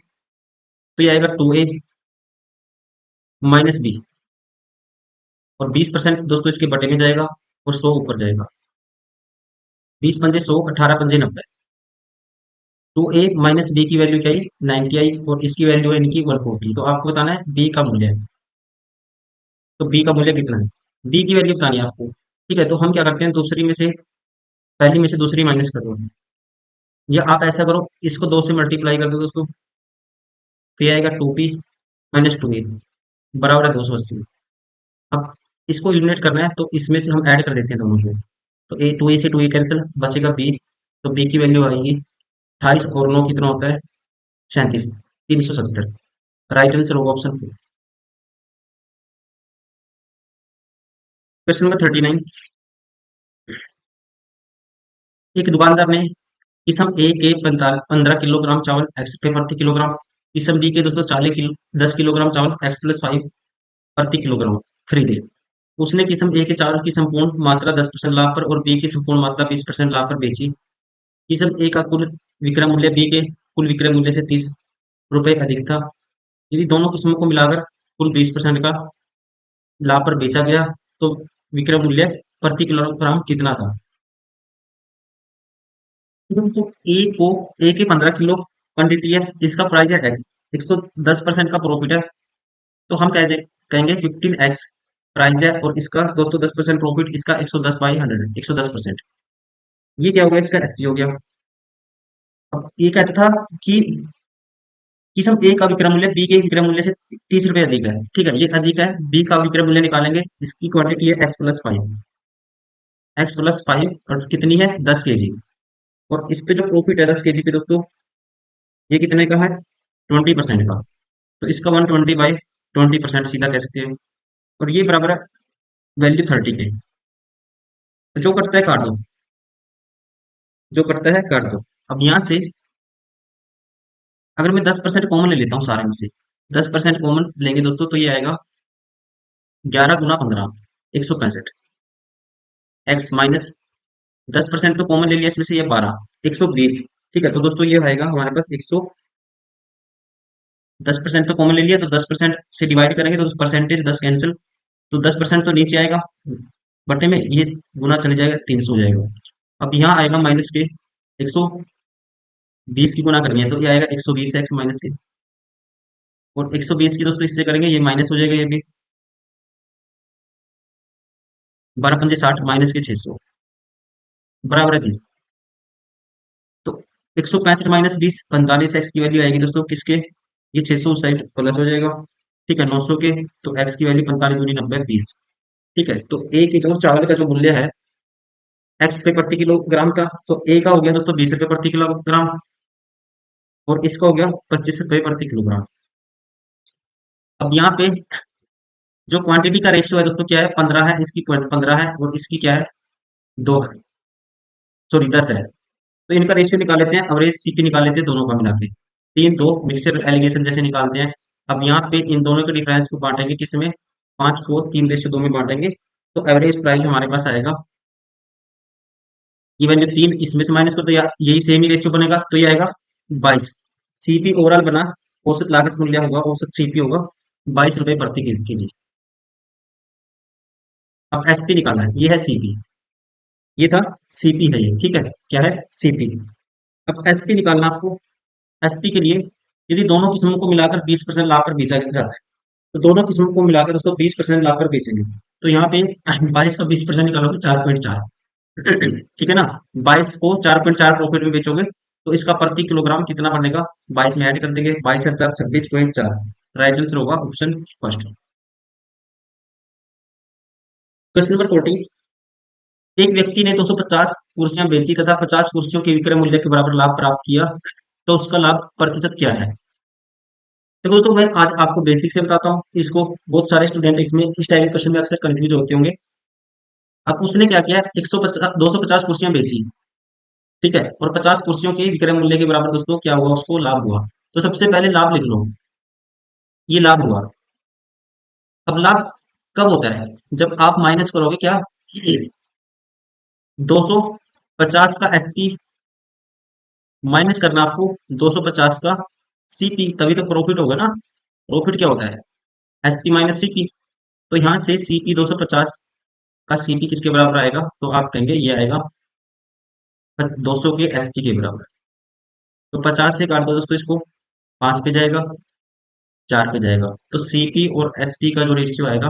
[SPEAKER 1] तो ये आएगा 2a माइनस बी, और 20% दोस्तों इसके बटे में जाएगा और 100 ऊपर जाएगा। 20 पंजे 100, 18 पंजे 90। 2a माइनस बी की वैल्यू क्या है, 90 आई, और इसकी वैल्यू है इनकी 140। तो आपको बताना है बी का मूल्य है, तो बी का मूल्य कितना है, बी की वैल्यू बतानी है आपको, ठीक है। तो हम क्या करते हैं, दूसरी में से पहली में से दूसरी माइनस कर दो, या आप ऐसा करो, इसको 2 से मल्टीप्लाई कर दो दोस्तों, तो ये आएगा 2p माइनस 2a बराबर है 280। अब इसको एलिमिनेट करना है, तो इसमें से हम ऐड कर देते हैं दोनों को, तो ए 2a से 2a कैंसिल, बचेगा बी। तो बी की वैल्यू आएगी 28 और 9 कितना होता है, 37, 370। राइट आंसर होगा ऑप्शन 4। क्वेश्चन नंबर 39, एक दुकानदार ने किस्म ए के 15 किलोग्राम चावल एक्स पे प्रति किलोग्राम, किस्म बी के दोस्तों 10 किलोग्राम चावल एक्स+5 प्रति किलोग्राम खरीदे। उसने किस्म ए के चावल की संपूर्ण मात्रा 10% लाभ पर और बी की संपूर्ण मात्रा 20% लाभ पर बेची। किस्म ए का कुल विक्रय मूल्य बी के कुल विक्रय मूल्य से 30 रुपए अधिक था। यदि दोनों किस्मों को मिलाकर कुल 20% का लाभ पर बेचा गया, तो विक्रय मूल्य प्रति किलोग्राम कितना था। तो ए के 15 किलो क्वांटिटी है, इसका प्राइस है एक्स, 110% का प्रॉफिट है, तो हम कहेंगे 15x प्राइस है और इसका दोस्तों 10% प्रॉफिट, इसका 110/100, 110%। ये क्या हो गया, इसका एसपी हो गया। अब ये कहता था कि हम ए का विक्रय मूल्य बी के विक्रय मूल्य से 30 रुपए अधिक है, ठीक है, ये अधिक है, बी का विक्रय मूल्य निकालेंगे, इसकी क्वांटिटी है x+5, x+5 और कितनी है 10 kg, और इस पे जो प्रॉफिट है 10 kg पे दोस्तों, ये कितने का है 20% का, तो इसका 120/20% सीधा कह सकते हैं, और ये बराबर है वैल्यू 30 के। तो जो करता है काट दो, जो करता है काट दो। अब यहाँ से अगर मैं 10% कॉमन ले लेता हूँ सारे में से, 10% कॉमन लेंगे दोस्तों, तो ये आएगा 11 × 15, 165, एक्स माइनस 10% तो कॉमन ले लिया इसमें से, ये 12, 120। ठीक है, तो दोस्तों ये आएगा हमारे पास 100, 10% तो कॉमन ले लिया, तो 10% से डिवाइड करेंगे तो परसेंटेज 10 कैंसिल, तो 10% तो नीचे आएगा, बटे में ये गुना चले जाएगा, 300 हो जाएगा। अब यहाँ आएगा माइनस के, 120 की गुना करनी है, तो ये आएगा 120 एक्स माइनस के, और 120 की दोस्तों इससे करेंगे, ये माइनस हो जाएगा, ये भी 12×5 = 60 माइनस के 600 बराबर है 30। तो 165 - 20 45 एक्स की वैल्यू आएगी दोस्तों किसके, ये 600 उस साइड प्लस हो जाएगा, ठीक है, 900 के, तो एक्स की वैल्यू 45 दूनी 90 20। ठीक है, तो एक किलो चावल का जो मूल्य है एक्स रुपए प्रति किलोग्राम का, तो ए का हो गया दोस्तों 20 रुपए प्रति किलोग्राम, और इसका हो गया 25 रुपए प्रति किलोग्राम। अब यहाँ पे जो क्वांटिटी का रेशियो है दोस्तों क्या है, 15 है, इसकी 15 है, और इसकी क्या है 2 है, सॉरी 10 है। तो इनका रेशियो निकाल लेते हैं, एवरेज सीपी निकाल लेते हैं दोनों का मिला के, 3 2 मिक्सचर एलिगेशन जैसे निकालते हैं। अब यहाँ पे इन दोनों के डिफरेंस को बांटेंगे किसमें, 5 को 3:2 में बांटेंगे, तो एवरेज प्राइस हमारे पास आएगा, ये वैल्यू 3 इसमें से माइनस कर दो, या यही सेम ही रेशियो बनेगा, तो ये आएगा 22। सीपी ओवरऑल बना, औसत लागत मूल्य होगा, औसत सीपी होगा 22 रुपए प्रति केजी। अब एसपी निकालना है, ये है सीपी, ये था सीपी है ये, ठीक है, क्या है सीपी। अब एसपी निकालना आपको, एसपी के लिए यदि दोनों किस्मों को मिलाकर 20% लाकर बेचा जाता है, तो दोनों किस्मों को मिलाकर दोस्तों 20% लाकर बेचेंगे, तो यहाँ पे 22 का 20% निकालोगे 4.4, ठीक है ना, 22 को 4.4 प्रॉफिट में बेचोगे, तो इसका प्रति किलोग्राम कितना बनेगा, 22 में ऐड कर देंगे, 22 26.4, राइट आंसर होगा ऑप्शन फर्स्ट। क्वेश्चन नंबर 14, एक व्यक्ति ने 250 कुर्सियां बेची तथा 50 कुर्सियों के विक्रय मूल्य के बराबर लाभ प्राप्त किया, तो उसका लाभ प्रतिशत क्या है। देखो तो मैं आज आपको बेसिक से बताता हूँ इसको, बहुत सारे स्टूडेंट इसमें इस टाइप के क्वेश्चन में अक्सर कंफ्यूज होते होंगे। अब उसने क्या किया, 150 250 कुर्सियां बेची, ठीक है, और 50 कुर्सियों के विक्रय मूल्य के बराबर दोस्तों क्या हुआ, उसको लाभ हुआ। तो सबसे पहले लाभ लिख लो, ये लाभ हुआ। अब लाभ कब होता है, जब आप माइनस करोगे क्या, 250 का एसपी माइनस करना आपको 250 का सीपी, तभी तो प्रॉफिट होगा ना। प्रॉफिट क्या होता है, एसपी माइनस सीपी, तो यहाँ से सीपी 250 का सीपी किसके बराबर आएगा, तो आप कहेंगे ये आएगा 200 के एसपी के बराबर। तो 50 से काट दो दोस्तों इसको, 5 पे जाएगा, 4 पे जाएगा, तो सीपी और एसपी का जो रेशियो आएगा,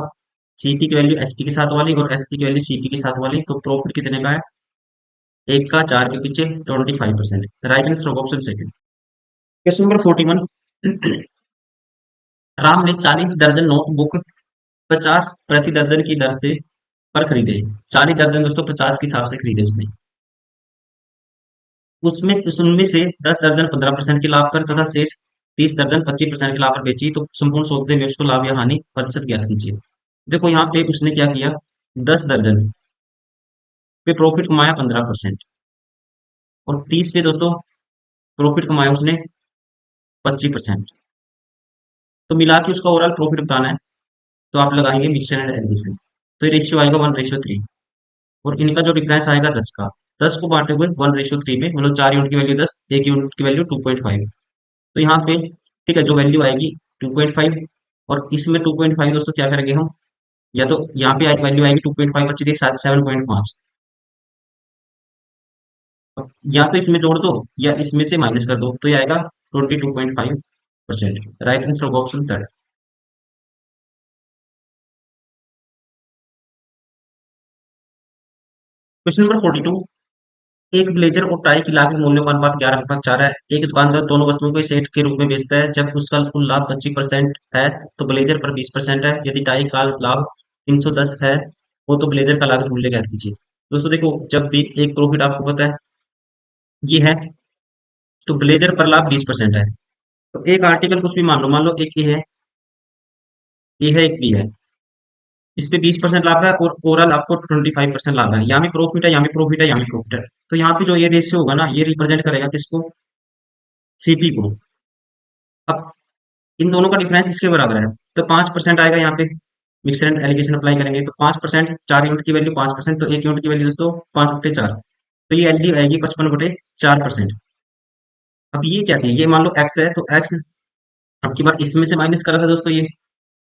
[SPEAKER 1] सीपी की वैल्यू एसपी के साथ वाली और एसपी की वैल्यू सीपी के साथ वाली, तो प्रॉफिट कितने का है, एक का 4 के पीछे 25%, राइट आंसर होगा option second. Question number 41, Ram ने 40 दर्जन नोटबुक 50 प्रति दर्जन की दर से पर खरीदे, 40 दर्जन दोस्तों 50 के हिसाब से खरीदे उसने, उसमें उनमें से 10 दर्जन 15% के लाभ पर तथा शेष 30 दर्जन 25% के लाभ पर बेची, तो संपूर्ण सौदे में उसको लाभ या हानि प्रतिशत ज्ञात कीजिए। देखो यहाँ पे उसने क्या किया, 10 दर्जन पे प्रॉफिट कमाया 15%, और 30 पे दोस्तों प्रॉफिट कमाया उसने 25%, तो मिला के उसका ओवरऑल प्रॉफिट बताना है, तो आप लगाएंगे मिक्सचर एंड एडिशन, तो ये रेशियो आएगा 1:3, और इनका जो डिफरेंस आएगा 10 का, 10 को बांटे हुए 1:3 में, मतलब 4 यूनिट की वैल्यू 10, एक यूनिट की वैल्यू 2.5, तो यहाँ पे ठीक है जो वैल्यू आएगी 2.5, और इसमें 2.5 दोस्तों क्या करेंगे हम, या तो यहाँ पे वैल्यू आएगी 2.5 बच्चे 7.5, या तो इसमें जोड़ दो या इसमें से माइनस कर दो, तो ये आएगा 22.5%, राइट आंसर होगा ऑप्शन थर्ड। Question number 42। एक ब्लेजर और टाई की लागत मूल्य का अनुपात 11:4 है। एक दुकानदार दोनों वस्तुओं को सेट के रूप में बेचता है। जब उसका कुल लाभ 25% है तो ब्लेजर पर 20% है। यदि टाई का लाभ 310 है वो तो ब्लेजर का लागत मूल्य ज्ञात कीजिए। दोस्तों देखो, जब भी एक प्रॉफिट आपको पता है ये है, तो ब्लेजर पर लाभ 20% है। तो एक आर्टिकल कुछ भी मान लो एक ए है एक बी है, इस पे 20% लाभ है और ओवरऑल आपको 25% लाभ है। यहाँ भी प्रॉफिट है, यहाँ भी प्रॉफिट है, यहाँ भी प्रॉफिट है। तो यहाँ पे जो ये रेशियो होगा ना, ये रिप्रेजेंट करेगा किसको? सीपी को। अब इन दोनों का डिफरेंस इसके बराबर है, तो 5% आएगा यहाँ पे। मिक्सर एंड एलिगेशन अप्लाई करेंगे तो 5%, 4 यूनिट की वैल्यू 5%, तो 1 यूनिट की वैल्यू दोस्तों 5/4। तो ये वैल्यू आएगी 55/4%। अब ये क्या है, ये मान लो एक्स है, तो एक्स अब की बार इसमें से माइनस करा था दोस्तों ये,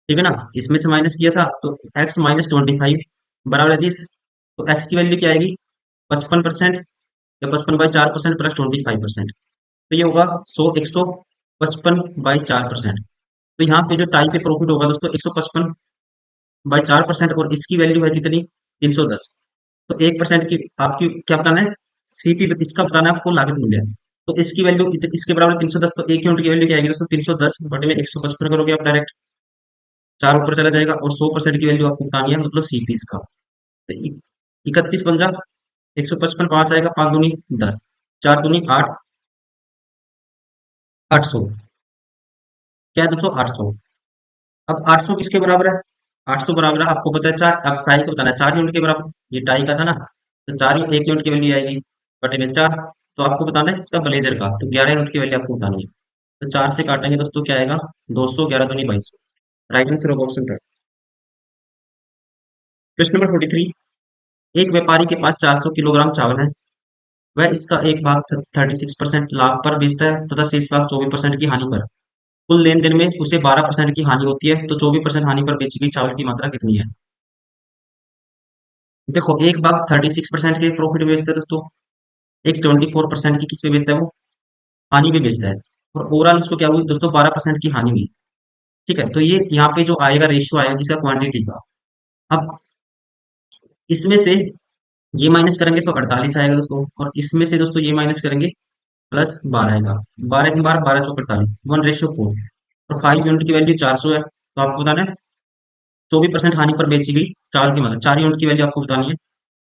[SPEAKER 1] ठीक है ना, इसमें से माइनस किया था, तो एक्स माइनस 25 बराबर है 30। तो एक्स की वैल्यू क्या आएगी? 55% या 55/4% प्लस 25%। तो ये होगा 100, 155/4%। तो यहाँ पे जो टाई पे प्रॉफिट होगा दोस्तों 155/4%, और इसकी वैल्यू है कितनी? 310। तो 1% की आपकी क्या बताना है? सीपी इसका बताना है आपको लागत मूल्य। तो इसकी वैल्यू इसके बराबर 310, तो एक यूनिट की वैल्यू क्या आएगी दोस्तों? 310/155 करोगे आप डायरेक्ट, 4 ऊपर चला जाएगा, और 100% की वैल्यू आपको बतानी है, मतलब सीपी इसका। तो 31 बन जा, 155, 5 आएगा, 5 दूनी 10, 4 दूनी 8, 800। क्या है दोस्तों? 800। अब 800 किसके बराबर है? 800 बराबर है, आपको पता है 4। अब टाई को बताना है 4 यूनिट के बराबर, ये टाई का था ना, तो 4 1 यूनिट की वैल्यू आएगी बटे में 4। तो आपको बताना है इसका ब्लेजर का, तो 11 यूनिट की वैल्यू आपको बतानी है। तो 4 से काटेंगे दोस्तों, क्या आएगा? 200, 11 दूनी 22। राइट आंसर होगा ऑप्शन थर्ड। Question number 43। एक व्यापारी के पास 400 किलोग्राम चावल है। वह इसका एक भाग 36% लाभ पर बेचता है तथा शेष भाग 24% की हानि पर। कुल लेन देन में उसे 12% की हानि होती है, तो 24% हानि पर बेची गई चावल की मात्रा कितनी है? देखो, एक भाग 36% के प्रॉफिट में बेचता है दोस्तों, एक 24% की किस पे बेचता है वो? हानि पे बेचता है। और ओवरऑल उसको क्या हुई दोस्तों? 12% की हानि हुई। ठीक है, तो ये यहाँ पे जो आएगा रेशियो आएगा किसका? क्वांटिटी का। अब इसमें से ये माइनस करेंगे तो 48 आएगा दोस्तों, और इसमें से दोस्तों ये माइनस करेंगे प्लस 12 आएगा। 12 के बार 12×4 = 48, 1:4। और 5 यूनिट की वैल्यू 400 है, तो आपको बताना है 24% हानि पर बेची गई चावल की मात्रा। 4 यूनिट की वैल्यू आपको बतानी है,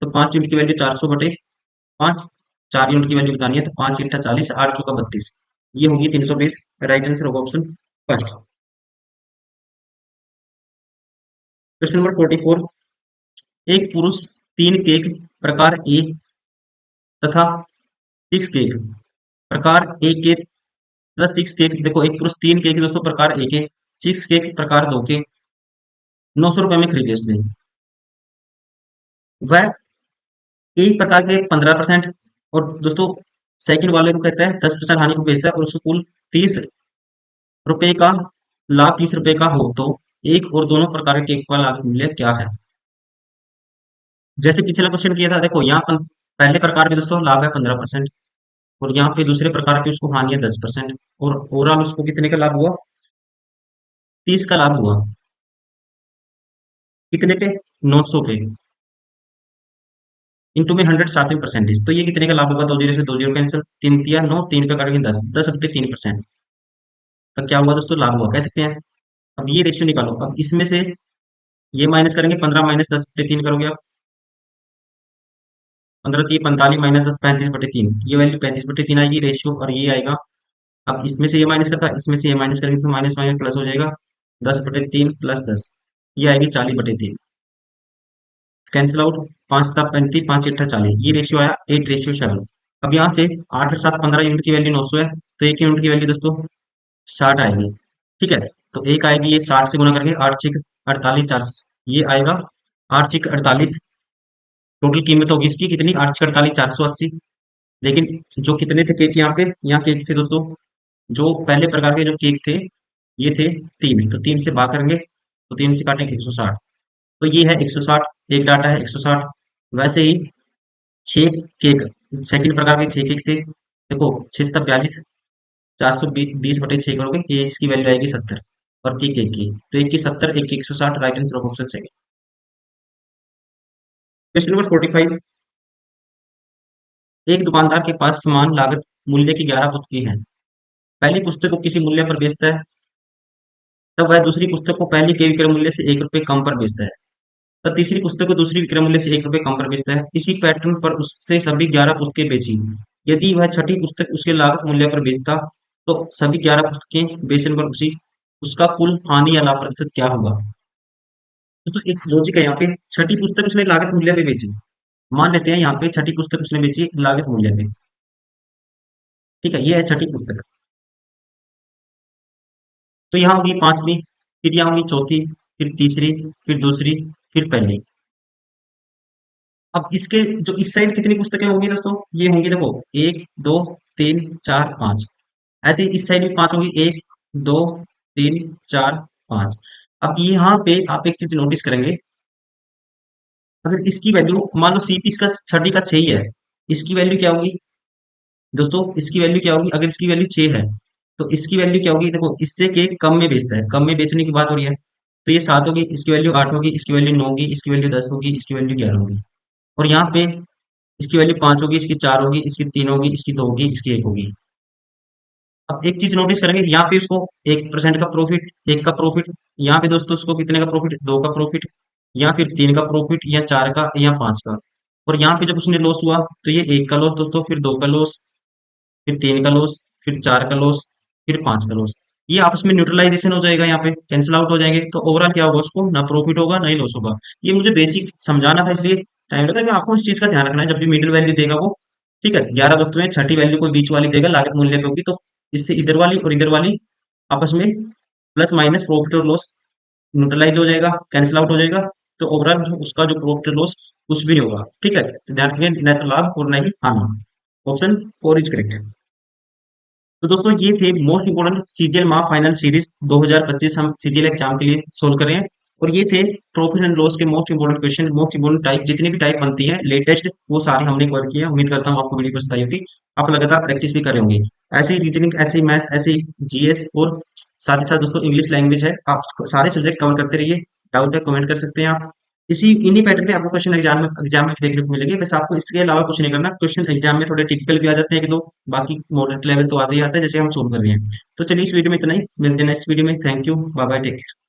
[SPEAKER 1] तो 5 यूनिट की वैल्यू 400/5। 4 यूनिट की वैल्यू बतानी है, तो 5 × 40, 8 चौका 32। ये होगी 320। राइट आंसर होगा ऑप्शन फर्स्ट। Question number 44। एक पुरुष 3 केक प्रकार ए तथा 6 केक प्रकार ए के तथा 6 केक, देखो एक पुरुष 3 केक दोस्तों प्रकार ए के, 6 केक प्रकार 2 के 900 रुपए में खरीदे उसने। वह एक प्रकार के 15%, और दोस्तों सेकंड वाले को कहता है 10% हानि को बेचता है, और उसको कुल 30 रुपए का लाभ, 30 रुपए का हो, तो एक और दोनों प्रकार के केक का लाभ मूल्य क्या है? जैसे पिछला क्वेश्चन किया था, देखो यहाँ पहले प्रकार में दोस्तों लाभ है 15%, और यहाँ पे दूसरे प्रकार की उसको हानि है 10%, और ओवरऑल उसको कितने का लाभ हुआ? 30 का लाभ हुआ। कितने पे? 900 पे। इंटू में 100 सातवीं परसेंटेज, तो ये कितने का लाभ होगा? 2 जीरो से 2 जीरो कैंसिल, 3 तिया 9, 3 पे काटेंगे 10, 10/3%। तो क्या हुआ दोस्तों? लाभ हुआ, कह सकते हैं। अब ये रेशियो निकालो, अब इसमें से ये माइनस करेंगे, 15 माइनस 10/3 करोगे आप, 15 3 45 माइनस 10 35/3, ये वैल्यू 35/3 आएगी रेशियो, और ये आएगा। अब इसमें से ये माइनस करता, इसमें से ये माइनस करेंगे तो माइनस माइनस प्लस हो जाएगा, 10/3 प्लस 10, ये आएगी 40/3। कैंसिल आउट, 5 7 35, 5 8 40, ये रेशियो आया 8:7। अब यहाँ से 8 और 7 15 यूनिट की वैल्यू 900 है, तो एक यूनिट की वैल्यू दोस्तों 60 आएगी। ठीक है, तो एक आएगी ये 60 से गुना करके, 8 6 48, 4 ये आएगा 8 6 48। टोटल कीमत होगी इसकी कितनी? 8 6 48, 480। लेकिन जो कितने थे केक यहाँ पे? यहाँ केक थे दोस्तों, जो पहले प्रकार के जो केक थे ये थे 3, तो 3 से भाग करेंगे, तो 3 से काटेंगे 160, तो ये है 160, एक डाटा है 160। वैसे ही 6 केक, सेकंड प्रकार के 6 केक थे, देखो 6 7 42, 420/6 करोगे, ये इसकी वैल्यू आएगी 70 और केक एक की, तो एक की 70, एक की 160। Right answer of option second. Question number 45। एक दुकानदार के पास समान लागत मूल्य की 11 पुस्तकें हैं। पहली पुस्तक को किसी मूल्य पर बेचता है, तब वह दूसरी पुस्तक को पहली के विक्रय मूल्य से 1 रुपए कम पर बेचता है। तब तीसरी पुस्तक को दूसरी विक्रय मूल्य से 1 रुपए कम पर बेचता है। इसी पैटर्न पर उससे सभी 11 पुस्तकें बेची। यदि वह छठी पुस्तक उसके लागत मूल्य पर बेचता, तो सभी 11 पुस्तकें बेचने पर उसी उसका कुल हानि या लाभ प्रतिशत क्या होगा? तो एक लॉजिक है यहाँ पे। छठी पुस्तक उसने लागत मूल्य पे बेची। मान लेते हैं यहाँ पे छठी पुस्तक उसने बेची लागत मूल्य पे। ठीक है, ये है छठी पुस्तक। तो यहाँ होगी पांचवी, फिर यहाँ होगी चौथी, फिर तीसरी, फिर दूसरी, फिर पहली। अब इसके जो इस साइड कितनी पुस्तकें होंगी दोस्तों? ये होंगी देखो, एक, दो, तीन, चार, पांच। ऐसे ही इस साइड भी पांच होंगी, एक, दो, तीन, चार, पांच। अब यहाँ पे आप एक चीज नोटिस करेंगे, अगर इसकी वैल्यू मान लो सीपी इसका छठी का 6 ही है, इसकी वैल्यू क्या होगी दोस्तों? इसकी वैल्यू क्या होगी? अगर इसकी वैल्यू 6 है, तो इसकी वैल्यू क्या होगी? देखो, इससे के कम में बेचता है, कम में बेचने की बात हो रही है, तो ये 7 होगी, इसकी वैल्यू 8 होगी, इसकी वैल्यू 9 होगी, इसकी वैल्यू 10 होगी, इसकी वैल्यू 11 होगी। और यहाँ पे इसकी वैल्यू 5 होगी, इसकी 4 होगी, इसकी 3 होगी, इसकी 2 होगी, इसकी 1 होगी। अब एक चीज नोटिस करेंगे, यहाँ पे उसको 1% का प्रॉफिट, 1 का प्रॉफिट, यहाँ पे दोस्तों उसको कितने का प्रॉफिट? 2 का प्रॉफिट, या फिर 3 का प्रॉफिट, या 4 का, या 5 का। और यहाँ पे जब उसने लॉस हुआ, तो ये 1 का लॉस दोस्तों, फिर 2 का लॉस, फिर 3 का लॉस, फिर 4 का लॉस, फिर 5 का लॉस। ये आपस में न्यूट्रलाइजेशन हो जाएगा, यहाँ पे कैंसिल आउट हो जाएंगे, तो ओवरऑल क्या होगा? उसको ना प्रॉफिट होगा ना ही लॉस होगा। ये मुझे बेसिक समझाना था, इसलिए टाइम लगा। कि आपको इस चीज का ध्यान रखना है, जब भी मिडिल वैल्यू देगा वो, ठीक है, 11 वस्तुएं, छठी वैल्यू को बीच वाली देगा, लागत मूल्य पे होगी, तो इससे इधर वाली और इधर वाली आपस में प्लस माइनस प्रॉफिट और लॉस न्यूट्रलाइज हो जाएगा, कैंसिल आउट हो जाएगा। तो ओवरऑल उसका जो प्रॉफिट और लॉस कुछ भी नहीं होगा। ठीक है, तो ध्यान रखिए, न तो लाभ और न ही हानि। Option 4 is correct. तो दोस्तों ये थे most important CGL mark final series 2025, हम सीजीएल एग्जाम के लिए सोल्व कर रहे हैं। और ये थे प्रॉफिट एंड लॉस के most important question, most important type, जितनी भी टाइप बनती है लेटेस्ट, वो सारी हमने कवर किया। उम्मीद करता हूँ आपको वीडियो पसंद आई होगी, आप लगातार प्रैक्टिस भी कर रहे होंगे। ऐसे ही रीजनिंग, ऐसे ही मैथ्स, ऐसे ही जीएस, और साथ ही साथ दोस्तों इंग्लिश लैंग्वेज है, आप सारे सब्जेक्ट कवर करते रहिए। डाउट है कमेंट कर सकते हैं आप। इसी इन्हीं पैटर्न पे आपको क्वेश्चन एग्जाम में देखने को मिलेंगे। बस आपको इसके अलावा कुछ नहीं करना। क्वेश्चन एग्जाम में थोड़े टिपिकल भी आ जाते हैं, एक दो, बाकी मॉडरेट लेवल तो आते ही आता है, जैसे हम सोल्व कर रहे हैं। तो चलिए इस वीडियो में इतना ही, मिलते हैं नेक्स्ट वीडियो में। Thank you, bye bye, take care.